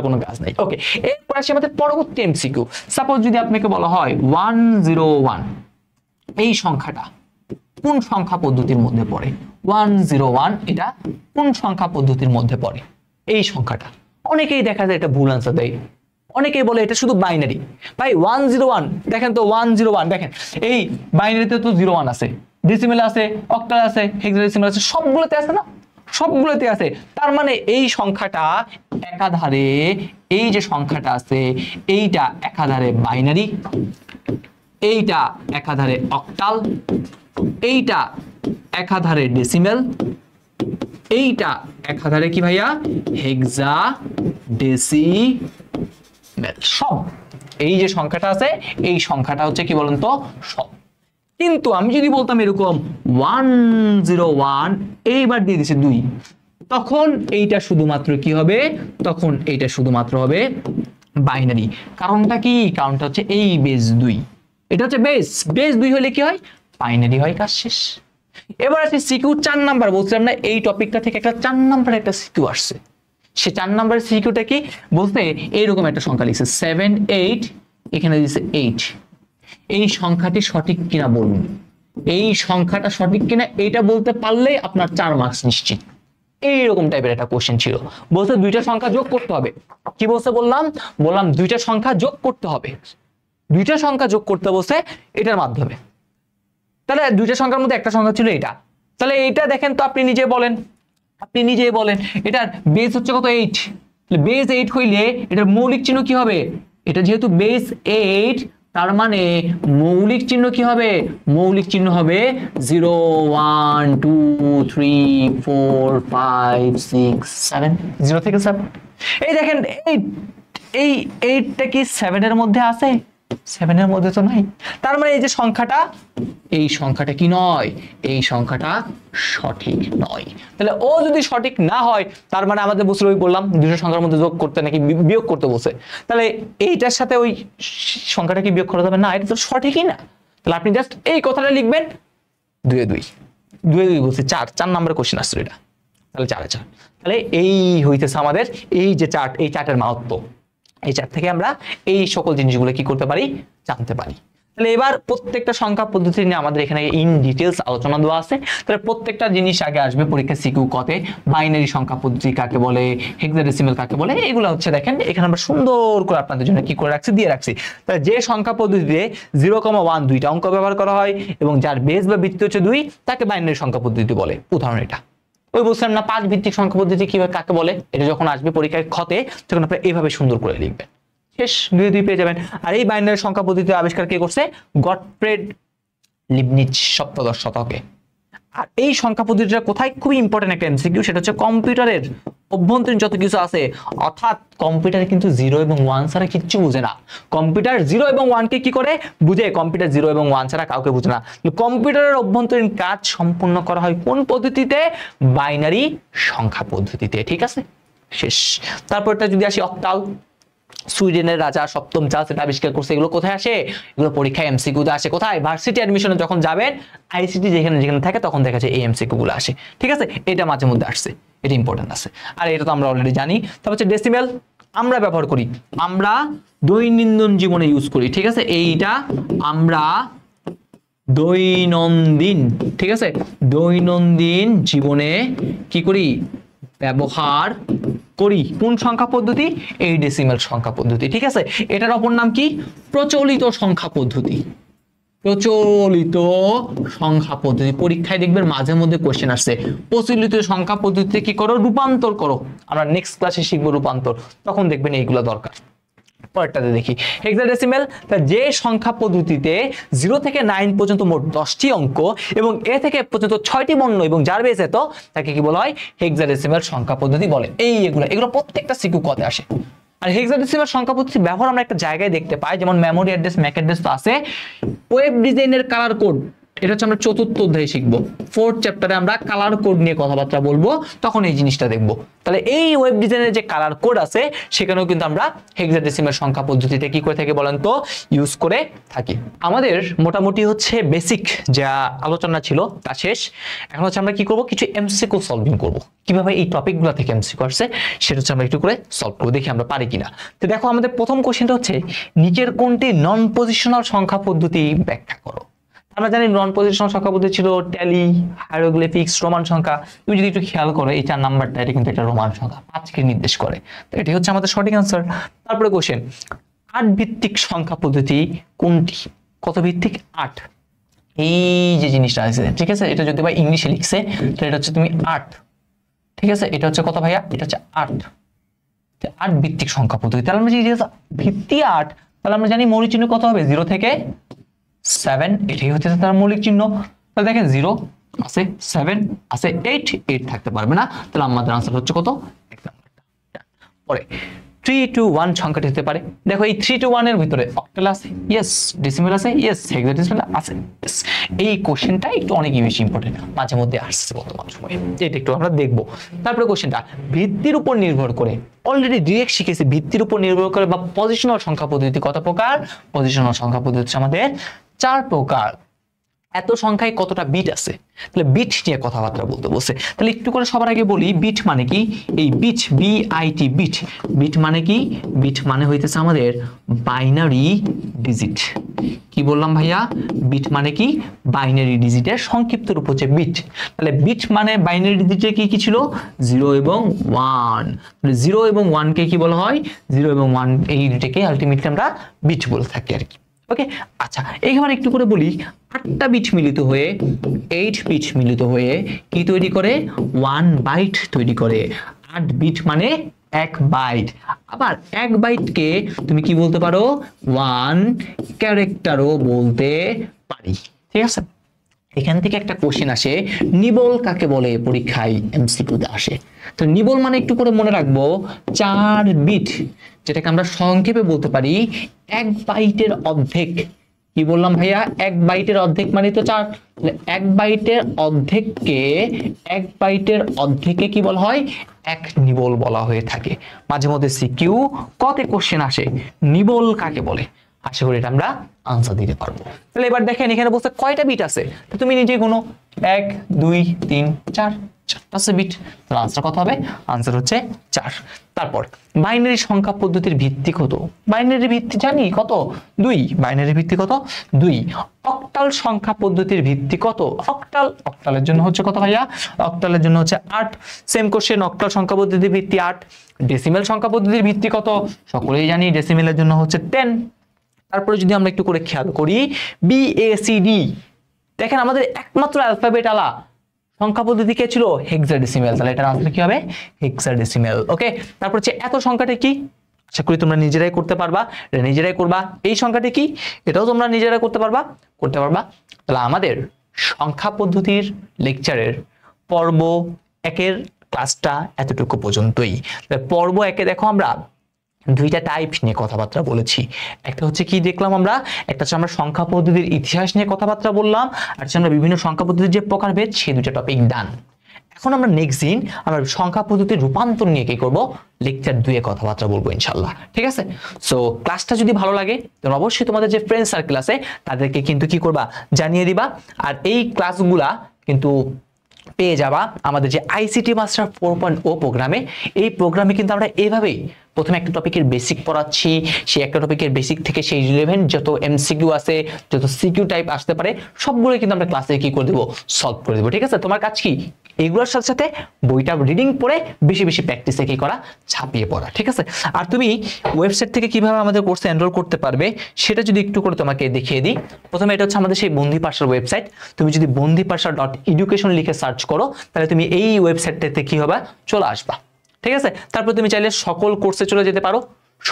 কোনো কাজ নাই। ওকে, এরপর আসি আমাদের পরবর্তী এমসিকিউ। সাপোজ যদি আপনাকে বলা হয় 101, এই সংখ্যাটা কোন সংখ্যা পদ্ধতির মধ্যে পড়ে? 101 এটা কোন সংখ্যা পদ্ধতির মধ্যে পড়ে? এই সংখ্যাটা অনেকেই দেখা যায় এটা ভুল আনসার দেয়, অনেকেই বলে এটা শুধু বাইনারি। ভাই 101 দেখেন তো, 101 দেখেন, এই বাইনারিতে তো 01 আছে, ডেসিমেল আছে, অক্টাল আছে, হেক্সাডেসিমেল আছে, সবগুলোতে আছে না? সবগুলোতে আছে। তার মানে এই সংখ্যাটা একাধারে, এই যে সংখ্যাটা আছে এইটা একাধারে বাইনারি, এইটা একাধারে অক্টাল, এইটা একাধারে ডেসিমেল, এইটা একাধারে কি ভাইয়া? হেক্সাডেসিমেল। সব এই যে সংখ্যাটা আছে, এই সংখ্যাটা হচ্ছে কি বলেন তো? সব। কিন্তু আমি যদি বলতাম এরকম 101 এইবার দিয়ে দিছে 2, তখন এইটা শুধুমাত্র কি হবে? তখন এইটা শুধুমাত্র হবে বাইনারি। কারণটা কি? কারণটা হচ্ছে এই বেস 2, এটা হচ্ছে বেস 2 হলে কি হয়? বাইনারি হয়, কাজ শেষ। এবার আছে সিকিউ 4 নাম্বার। বলছিলাম না এই টপিকটা থেকে একটা 4 নাম্বারের একটা সিকিউ আসছে। সে 4 নাম্বারের সিকিউটা কি বলতে, এইরকম একটা সংখ্যা লিখছে 7 8, এখানে দিছে 8, এই সংখ্যাটি সঠিক কিনা বলুন। এই সংখ্যাটা সঠিক কিনা এটা বলতে পারলেই আপনার 4 মার্কস নিশ্চিত। এইরকম টাইপের একটা কোশ্চেন ছিল। বলছে 2টা সংখ্যা যোগ করতে হবে। কি বলছে? বললাম 2টা সংখ্যা যোগ করতে হবে, 2টা সংখ্যা যোগ করতে বলছে এটার মাধ্যমে। তাহলে 2টা সংখ্যার মধ্যে একটা সংখ্যা ছিল এটা, তাহলে এটা দেখেন তো, আপনি নিজেই বলেন এটার বেস হচ্ছে কত? 8। বেস 8 হইলে এটার মৌলিক চিহ্ন কি হবে? এটা যেহেতু বেস 8, তার মানে মৌলিক চিহ্ন কি হবে? মৌলিক চিহ্ন হবে 0 1 2 3 4 5 6 7, 0 থেকে 7। এই দেখেন এই 8টা কি 7 এর মধ্যে আছে? 7 এর মধ্যে তো নাই। তার মানে এই যে সংখ্যাটা, এই সংখ্যাটা কি নয়? এই সংখ্যাটা সঠিক নয়। তাহলে ও যদি সঠিক না হয়, তার মানে আমাদের বলছিল, ওই বললাম 2টা সংখ্যার মধ্যে যোগ করতে নাকি বিয়োগ করতে বলছে, তাহলে এইটার সাথে ওই সংখ্যাটা কি বিয়োগ করা যাবে না? এটা তো সঠিকই না। তাহলে আপনি জাস্ট এই কথাটা লিখবেন 2 2 বলছে 4 নম্বরের কোশ্চেন আসছে এটা, তাহলে 4 4। তাহলে এই হইতেছে আমাদের এই যে চার্ট, এই চার্টের মাহাত্ম্য। এই চার্ট থেকে আমরা এই সকল জিনিসগুলো কি করতে পারি? জানতে পারি। তাহলে এবার প্রত্যেকটা সংখ্যা পদ্ধতি নিয়ে আমাদের এখানে ইন ডিটেইলস আলোচনা দেওয়া আছে। তাহলে প্রত্যেকটা জিনিস আগে আসবে পরীক্ষা সিকিউ কতে, বাইনারি সংখ্যা পদ্ধতি কাকে বলে, হেক্সাডেসিমেল কাকে বলে, এগুলো হচ্ছে দেখেন এখানে আমরা সুন্দর করে আপনাদের জন্য কি করে রাখছি, দিয়ে রাখছি। তাহলে যে সংখ্যা পদ্ধতিতে 0, 1 2টা অঙ্ক ব্যবহার করা হয় এবং যার বেস বা ভিত্তি হচ্ছে 2, তাকে বাইনারি সংখ্যা পদ্ধতি বলে। উদাহরণ এটা। ওই বলছিলাম না 5 ভিত্তিক সংখ্যা পদ্ধতি কিভাবে কাকে বলে, এটা যখন আসবে পরীক্ষায় খতে, তখন আপনি এইভাবে সুন্দর করে লিখবেন, শেষ। 2 2 পেয়ে যাবেন। আর এই বাইনারি সংখ্যা পদ্ধতি আবিষ্কার কে করছে? গটফ্রেড লিবনিজ, সপ্তদশ শতকে। আর এই সংখ্যা পদ্ধতিটা কোথায়? খুবই ইম্পর্টেন্ট একটা এমসিকিউ, সেটা হচ্ছে কম্পিউটারের অভ্যন্তরীণ যত কিছু আছে, অর্থাৎ কম্পিউটারে কিন্তু 0 এবং 1 ছাড়া কিচ্ছু বুঝে না। কম্পিউটার 0 এবং 1 কে কি করে বুঝে? কম্পিউটার 0 এবং 1 ছাড়া কাউকে বুঝে না। কম্পিউটারের অভ্যন্তরীণ কাজ সম্পূর্ণ করা হয় কোন পদ্ধতিতে? বাইনারি সংখ্যা পদ্ধতিতে, ঠিক আছে, শেষ। তারপরটা যদি আসি অক্টাল, সুইডেনের রাজা সপ্তম চার্লস এটা আবিষ্কার করছে, এগুলো কোথায় আসে? এগুলো পরীক্ষায় এমসিকিউতে আসে। কোথায়? ভার্সিটি অ্যাডমিশনে যখন যাবেন আইসিটি যেখানে যেখানে থাকে তখন দেখা যায় এই এমসিকিউ গুলো আসে। ঠিক আছে, এটা মাঝে মধ্যে আসছে, এটা ইম্পর্টেন্ট আছে। আর এটা তো আমরা অলরেডি জানি। তারপর হচ্ছে ডেসিমেল আমরা ব্যবহার করি, আমরা দৈনন্দিন জীবনে ইউজ করি। ঠিক আছে, এইটা আমরা দৈনন্দিন, ঠিক আছে, দৈনন্দিন জীবনে কি করি? ব্যবহার করি। কোন সংখ্যা পদ্ধতি? এই ডেসিমেল সংখ্যা পদ্ধতি। ঠিক আছে, এটার অপর নাম কি? প্রচলিত সংখ্যা পদ্ধতি। প্রচলিত সংখ্যা পদ্ধতি, পরীক্ষায় দেখবেন মাঝে মধ্যে কোশ্চেন আসছে প্রচলিত সংখ্যা পদ্ধতিতে কি করো? রূপান্তর করো। আমরা নেক্সট ক্লাসে শিখবো রূপান্তর, তখন দেখবেন এইগুলো দরকার। পরেরটাতে দেখি হেক্সাডেসিমেল, যে সংখ্যা পদ্ধতিতে 0 থেকে 9 পর্যন্ত মোট 10টি অঙ্ক এবং এ থেকে পর্যন্ত 6টি বর্ণ এবং যার বেস এত, তাকে কি বলা হয়? হেক্সাডেসিমেল সংখ্যা পদ্ধতি বলে। এগুলো প্রত্যেকটা সিকিউ কতে আসে। আর হেক্সাডেসিমেল সংখ্যা পদ্ধতি ব্যবহার আমরা একটা জায়গায় দেখতে পাই, যেমন মেমোরি অ্যাড্রেস, ম্যাক অ্যাড্রেস তো আছে। ওয়েব ডিজাইনের কালার কোড, এটা হচ্ছে আমরা চতুর্থ অধ্যায়ে শিখবো। 4th চ্যাপ্টারে আমরা কালার কোড নিয়ে কথাবার্তা বলবো, তখন এই জিনিসটা দেখবো। তাহলে এই ওয়েব ডিজাইনের যে কালার কোড আছে সেখানেও কিন্তু আমরা হেক্সাডেসিমেল সংখ্যা পদ্ধতিতে কি করে থাকি বলেন তো? ইউজ করে থাকি। আমাদের মোটামুটি হচ্ছে বেসিক যা আলোচনা ছিল তা শেষ। এখন হচ্ছে আমরা কি করব? কিছু এমসিকিউ সলভিং করব। কিভাবে এই টপিকগুলো থেকে এমসিকিউ আসছে সেটা হচ্ছে আমরা একটু করে সলভ করব, দেখি আমরা পারি কিনা। তো দেখো, আমাদের প্রথম কোশ্চেনটা হচ্ছে নিচের কোনটি নন পজিশনাল সংখ্যা পদ্ধতি ব্যাখ্যা করো। আমরা জানি নন পজিশনাল সংখ্যা পদ্ধতি ছিল ট্যালি, হাইরোগ্লিফিক্স, রোমান সংখ্যা। তুমি যদি একটু খেয়াল করো এই 4 নাম্বারটা, এটা কিন্তু একটা রোমান সংখ্যা, 5কে নির্দেশ করে। তো এটি হচ্ছে আমাদের সঠিক আনসার। তারপরে কোশ্চেন 8 ভিত্তিক সংখ্যা পদ্ধতি কোনটি? কত ভিত্তিক? 8। এই যে জিনিসটা আছে, ঠিক আছে, এটা যদি ভাই ইংলিশে লিখছে তো এটা হচ্ছে তুমি 8। ঠিক আছে, এটা হচ্ছে কত ভাইয়া? এটা হচ্ছে 8। 8 ভিত্তিক সংখ্যা পদ্ধতি। তাহলে আমরা যদি ভিত্তি 8, তাহলে আমরা জানি মৌলিক চিহ্ন কত হবে? 0 থেকে 7, এটাই হচ্ছে তার মৌলিক চিহ্ন। তাহলে দেখেন 0 আছে, 7 আছে, 8 থাকতে পারবে না। তাহলে আমাদের আনসার হচ্ছে কত? 1 নাম্বারটা। পরে 3 to 1 সংখ্যাটি হতে পারে। দেখো এই 3 to 1 এর ভিতরে অক্টাল আছে, ইয়েস। ডেসিমেল আছে, ইয়েস। হেক্সাডেসিমেল আছে, ইয়েস। এই কোশ্চেনটা একটু অনেকই বেশি ইম্পর্টেন্ট, মাঝে মধ্যে আসছে বর্তমান সময়ে, এটা একটু আমরা দেখবো। তারপরে কোশ্চেনটা ভিত্তির উপর নির্ভর করে, অলরেডি ডিরেক্ট শিখেছি ভিত্তির উপর নির্ভর করে বা পজিশনাল সংখ্যা পদ্ধতি কত প্রকার? পজিশনাল সংখ্যা পদ্ধতি আমাদের 4 প্রকার। এত সংখ্যায় কতটা বিট আছে, তাহলে বিট নিয়ে কথাবার্তা বলতে বসে। তাহলে একটু করে সবার আগে বলি বিট মানে কি। এই বিট, বিআইটি, বিট, বিট মানে কি? বিট মানে হইতেছে আমাদের বাইনারি ডিজিট। কি বললাম ভাইয়া? বিট মানে কি? বাইনারি ডিজিটের সংক্ষিপ্ত রূপ হচ্ছে বিট। তাহলে বিট মানে বাইনারি ডিজিটে কি কি ছিল? 0 এবং 1। তাহলে 0 এবং 1 কে কি বলা হয়? 0 এবং 1 এই দুটোকে আলটিমেটলি আমরা বিট বলে থাকি আর কি। ওকে, আচ্ছা, এইবার একটু করে বলি 8টা বিট মিলিত হয়ে 8 বিট মিলিত হয়ে কি তৈরি করে? 1 বাইট তৈরি করে। 8 বিট মানে 1 বাইট। আবার 1 বাইটকে তুমি কি বলতে পারো? 1 ক্যারেক্টারও বলতে পারি। ঠিক আছে, এখান থেকে একটা কোশ্চেন আসে, নিবল কাকে বলে? পরীক্ষায় এমসিকিউতে আসে। তো নিবল মানে একটু করে মনে রাখবো 4 বিট, যেটাকে আমরা সংক্ষেপে বলতে পারি 1 বাইটের অর্ধেক। কি বললাম ভাইয়া? 1 বাইটের অর্ধেক মানে তো 4। তাহলে 1 বাইটের অর্ধেককে 1 বাইটের অর্ধেকে কি বলা হয়? 1 নিবল বলা হয়ে থাকে। মাঝে মধ্যে সিকিউ কতে কোশ্চেন আসে, নিবল কাকে বলে? আশা করি এটা আমরা আনসার দিতে পারবো। তাহলে এবার দেখেন এখানে বলতে কয়টা বিট আছে, তো তুমি নিজে গুনো 1 2 3 4, 4টা বিট। তাহলে আনসার কত হবে? আনসার হচ্ছে 4। তারপর বাইনারি সংখ্যা পদ্ধতির ভিত্তি কত? বাইনারি ভিত্তি জানি কত? 2। বাইনারি ভিত্তি কত? 2। অক্টাল সংখ্যা পদ্ধতির ভিত্তি কত? অক্টাল, অক্টালের জন্য হচ্ছে কত ভাইয়া? অক্টালের জন্য হচ্ছে 8। সেম কোশ্চেন, অক্টাল সংখ্যা পদ্ধতির ভিত্তি 8। ডেসিমেল সংখ্যা পদ্ধতির ভিত্তি কত? সকলেই জানি ডেসিমেলের জন্য হচ্ছে 10। তারপরে যদি আমরা একটু করে খেয়াল করি বিএসিডি, দেখেন আমাদের একমাত্র অ্যালফাবেট আলা সংখ্যা পদ্ধতি কে ছিল? হেক্সাডেসিমেল। তাহলে এটার আনসার কি হবে? হেক্সাডেসিমেল। ওকে, তারপর হচ্ছে এত সংখ্যাটা কি? আশা করি তোমরা নিজেরাই করতে পারবা, এটা নিজেরাই করবা। এই সংখ্যাটি কি? এটাও তোমরা নিজেরাই করতে পারবা। তাহলে আমাদের সংখ্যা পদ্ধতির লেকচারের পর্ব 1-এর ক্লাসটা এতটুকু পর্যন্তই। পর্ব 1-এ দেখো আমরা 2টা টাইপ নিয়ে কথাবার্তা বলেছি। একটা হচ্ছে কি দেখলাম আমরা? একটা হচ্ছে আমরা সংখ্যা পদ্ধতির ইতিহাস নিয়ে কথাবার্তা বললাম, আর হচ্ছে আমরা বিভিন্ন সংখ্যা পদ্ধতির যে প্রকারভেদ সেই 2টা টপিক ডান। এখন আমরা নেক্সট দিন আমরা সংখ্যা পদ্ধতির রূপান্তর নিয়ে কি করব, লেকচার 2 এ কথাবার্তা বলবো ইনশাআল্লাহ। ঠিক আছে, সো ক্লাসটা যদি ভালো লাগে তাহলে অবশ্যই তোমাদের যে ফ্রেন্ড সার্কেল আছে তাদেরকে কিন্তু কি করবা, জানিয়ে দিবা। আর এই ক্লাসগুলা কিন্তু পেয়ে যাবা আমাদের যে আইসিটি মাস্টার 4.0 প্রোগ্রামে। এই প্রোগ্রামে কিন্তু আমরা এভাবেই প্রথমে একটা টপিকের বেসিক পড়াচ্ছি, সেই একটা টপিকের বেসিক থেকে সেই রিলেভেন্ট যত এমসিকিউ আছে, যত সিকিউ টাইপ আসতে পারে সবগুলো কিন্তু আমরা ক্লাসে কি করে দেবো, সলভ করে দেবো। ঠিক আছে, তোমার কাজ কি এগুলোর সাথে সাথে বইটা রিডিং পড়ে বেশি বেশি প্র্যাকটিসে কি করা, ছাপিয়ে পড়া। ঠিক আছে, আর তুমি ওয়েবসাইট থেকে কিভাবে আমাদের কোর্সে এনরোল করতে পারবে সেটা যদি একটু করে তোমাকে দেখিয়ে দিই। প্রথমে এটা হচ্ছে আমাদের সেই বন্ধি পাঠশালার ওয়েবসাইট। তুমি যদি বন্দিপাঠশালা.education লিখে সার্চ করো তাহলে তুমি এই ওয়েবসাইটটাতে কি হবে, চলে আসবা। ঠিক আছে, তারপর তুমি চাইলে সকল কোর্সে চলে যেতে পারো।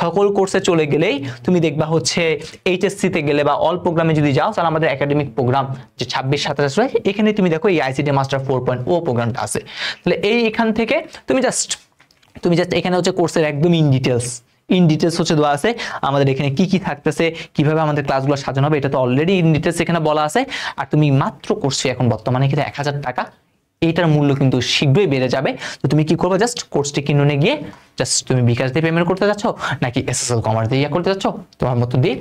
সকল কোর্সে চলে গেলেই তুমি দেখবা হচ্ছে এইচএসসি তে গেলে বা অল প্রোগ্রামে যদি যাও তাহলে আমাদের একাডেমিক প্রোগ্রাম যে 26-27 এখানে তুমি দেখো এই আইসিটি মাস্টার 4.0 প্রোগ্রামটা আছে। তাহলে এখান থেকে তুমি জাস্ট এখানে হচ্ছে কোর্সের একদম ইন ডিটেলস হচ্ছে দেওয়া আছে, আমাদের এখানে কি কি থাকতেছে, কিভাবে আমাদের ক্লাসগুলো সাজানো হবে, এটা তো অলরেডি ইন ডিটেলস এখানে বলা আছে। আর তুমি মাত্র কোর্স ফি এখন বর্তমানে কিন্তু 1000 টাকা, এইটার মূল্য কিন্তু শীঘ্রই বেড়ে যাবে। তো তুমি কি করবে, জাস্ট কোর্সটি কিনে গিয়ে জাস্ট তুমি বিকাশ দিয়ে পেমেন্ট করতে যাচ্ছ নাকি এসএসএল কমার্স দিয়ে করতে যাচ্ছ, তোমার মতো দিয়ে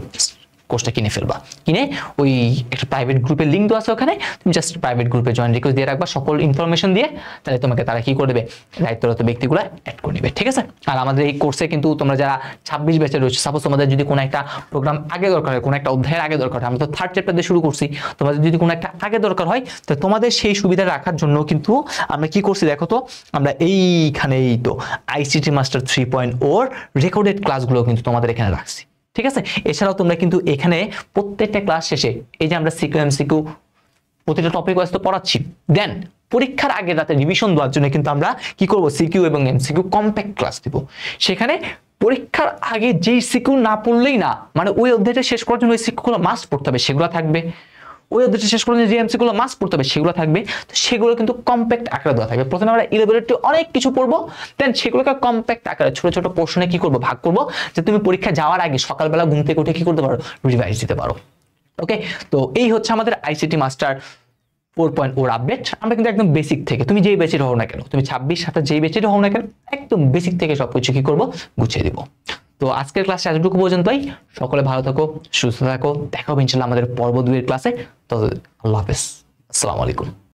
কোর্সটা কিনে ফেলবা। কিনে ওই একটা প্রাইভেট গ্রুপের লিঙ্ক দেওয়া আছে, ওখানে তুমি জাস্ট প্রাইভেট গ্রুপে জয়েন রিকোয়েস্ট দিয়ে রাখবা সকল ইনফরমেশন দিয়ে, তাহলে তোমাকে তারা কি করে দেবে, দায়িত্বরত ব্যক্তিগুলো অ্যাড করে নেবে। ঠিক আছে, আর আমাদের এই কোর্সে কিন্তু তোমরা যারা 26 ব্যাচে রয়েছে, সাপোজ তোমাদের যদি কোনো একটা প্রোগ্রাম আগে দরকার হয়, কোনো একটা অধ্যায়ের আগে দরকার হয়, আমরা তো 3rd চ্যাপ্টার দিয়ে শুরু করছি, তোমাদের যদি কোনো একটা আগে দরকার হয় তো তোমাদের সেই সুবিধা রাখার জন্য কিন্তু আমরা কি করছি দেখো তো, আমরা এইখানেই তো আইসিটি মাস্টার 3.0 রেকর্ডেড ক্লাসগুলো কিন্তু তোমাদের এখানে রাখছি। ঠিক আছে, এছাড়াও তোমরা কিন্তু এখানে প্রত্যেকটা ক্লাস শেষে এই যে আমরা সিকিউ এমসিকিউ প্রতিটা টপিক ওয়াইজ তো পড়াচ্ছি, দেন পরীক্ষার আগে রাতে রিভিশন দেওয়ার জন্য কিন্তু আমরা কি করব, সিকিউ এবং এমসিকিউ কম্প্যাক্ট ক্লাস দিব। সেখানে পরীক্ষার আগে যেই সিকিউ না পড়লেই না, মানে ওই অধ্যায়টা শেষ করার জন্য ওই সিকিউগুলো মাস্ট পড়তে হবে সেগুলো থাকবে, ওই অধ্যায়টা শেষ করার জন্য যে এমসিকিউগুলো মাস্ট পড়তে হবে সেগুলো থাকবে। তো সেগুলো কিন্তু কম্প্যাক্ট আকারে দেওয়া থাকবে। প্রথমে আমরা ইলেবোরেটলি অনেক কিছু পড়বো, দেন সেগুলোকে কম্প্যাক্ট আকারে ছোট ছোট পোর্শনে কি করবো, ভাগ করবো, যে তুমি পরীক্ষা যাওয়ার আগে সকালবেলা ঘুম থেকে উঠে কি করতে পারো, রিভাইজ দিতে পারো। ওকে, তো এই হচ্ছে আমাদের আইসিটি মাস্টার 4.0 আপডেট। আমরা কিন্তু একদম বেসিক থেকে, তুমি যেই ব্যাচের হও না কেন, তুমি 26-27 যেই ব্যাচের হও না কেন, একদম বেসিক থেকে সবকিছু কি করবো, গুছিয়ে দিব। তো আজকের ক্লাসে এতটুকু পর্যন্তই। সকলে ভালো থাকো, সুস্থ থাকো, দেখা হবে ইনশাআল্লাহ আমাদের পর্ব 2 এর ক্লাসে। তো আল্লাহ হাফেজ, আসসালামু আলাইকুম।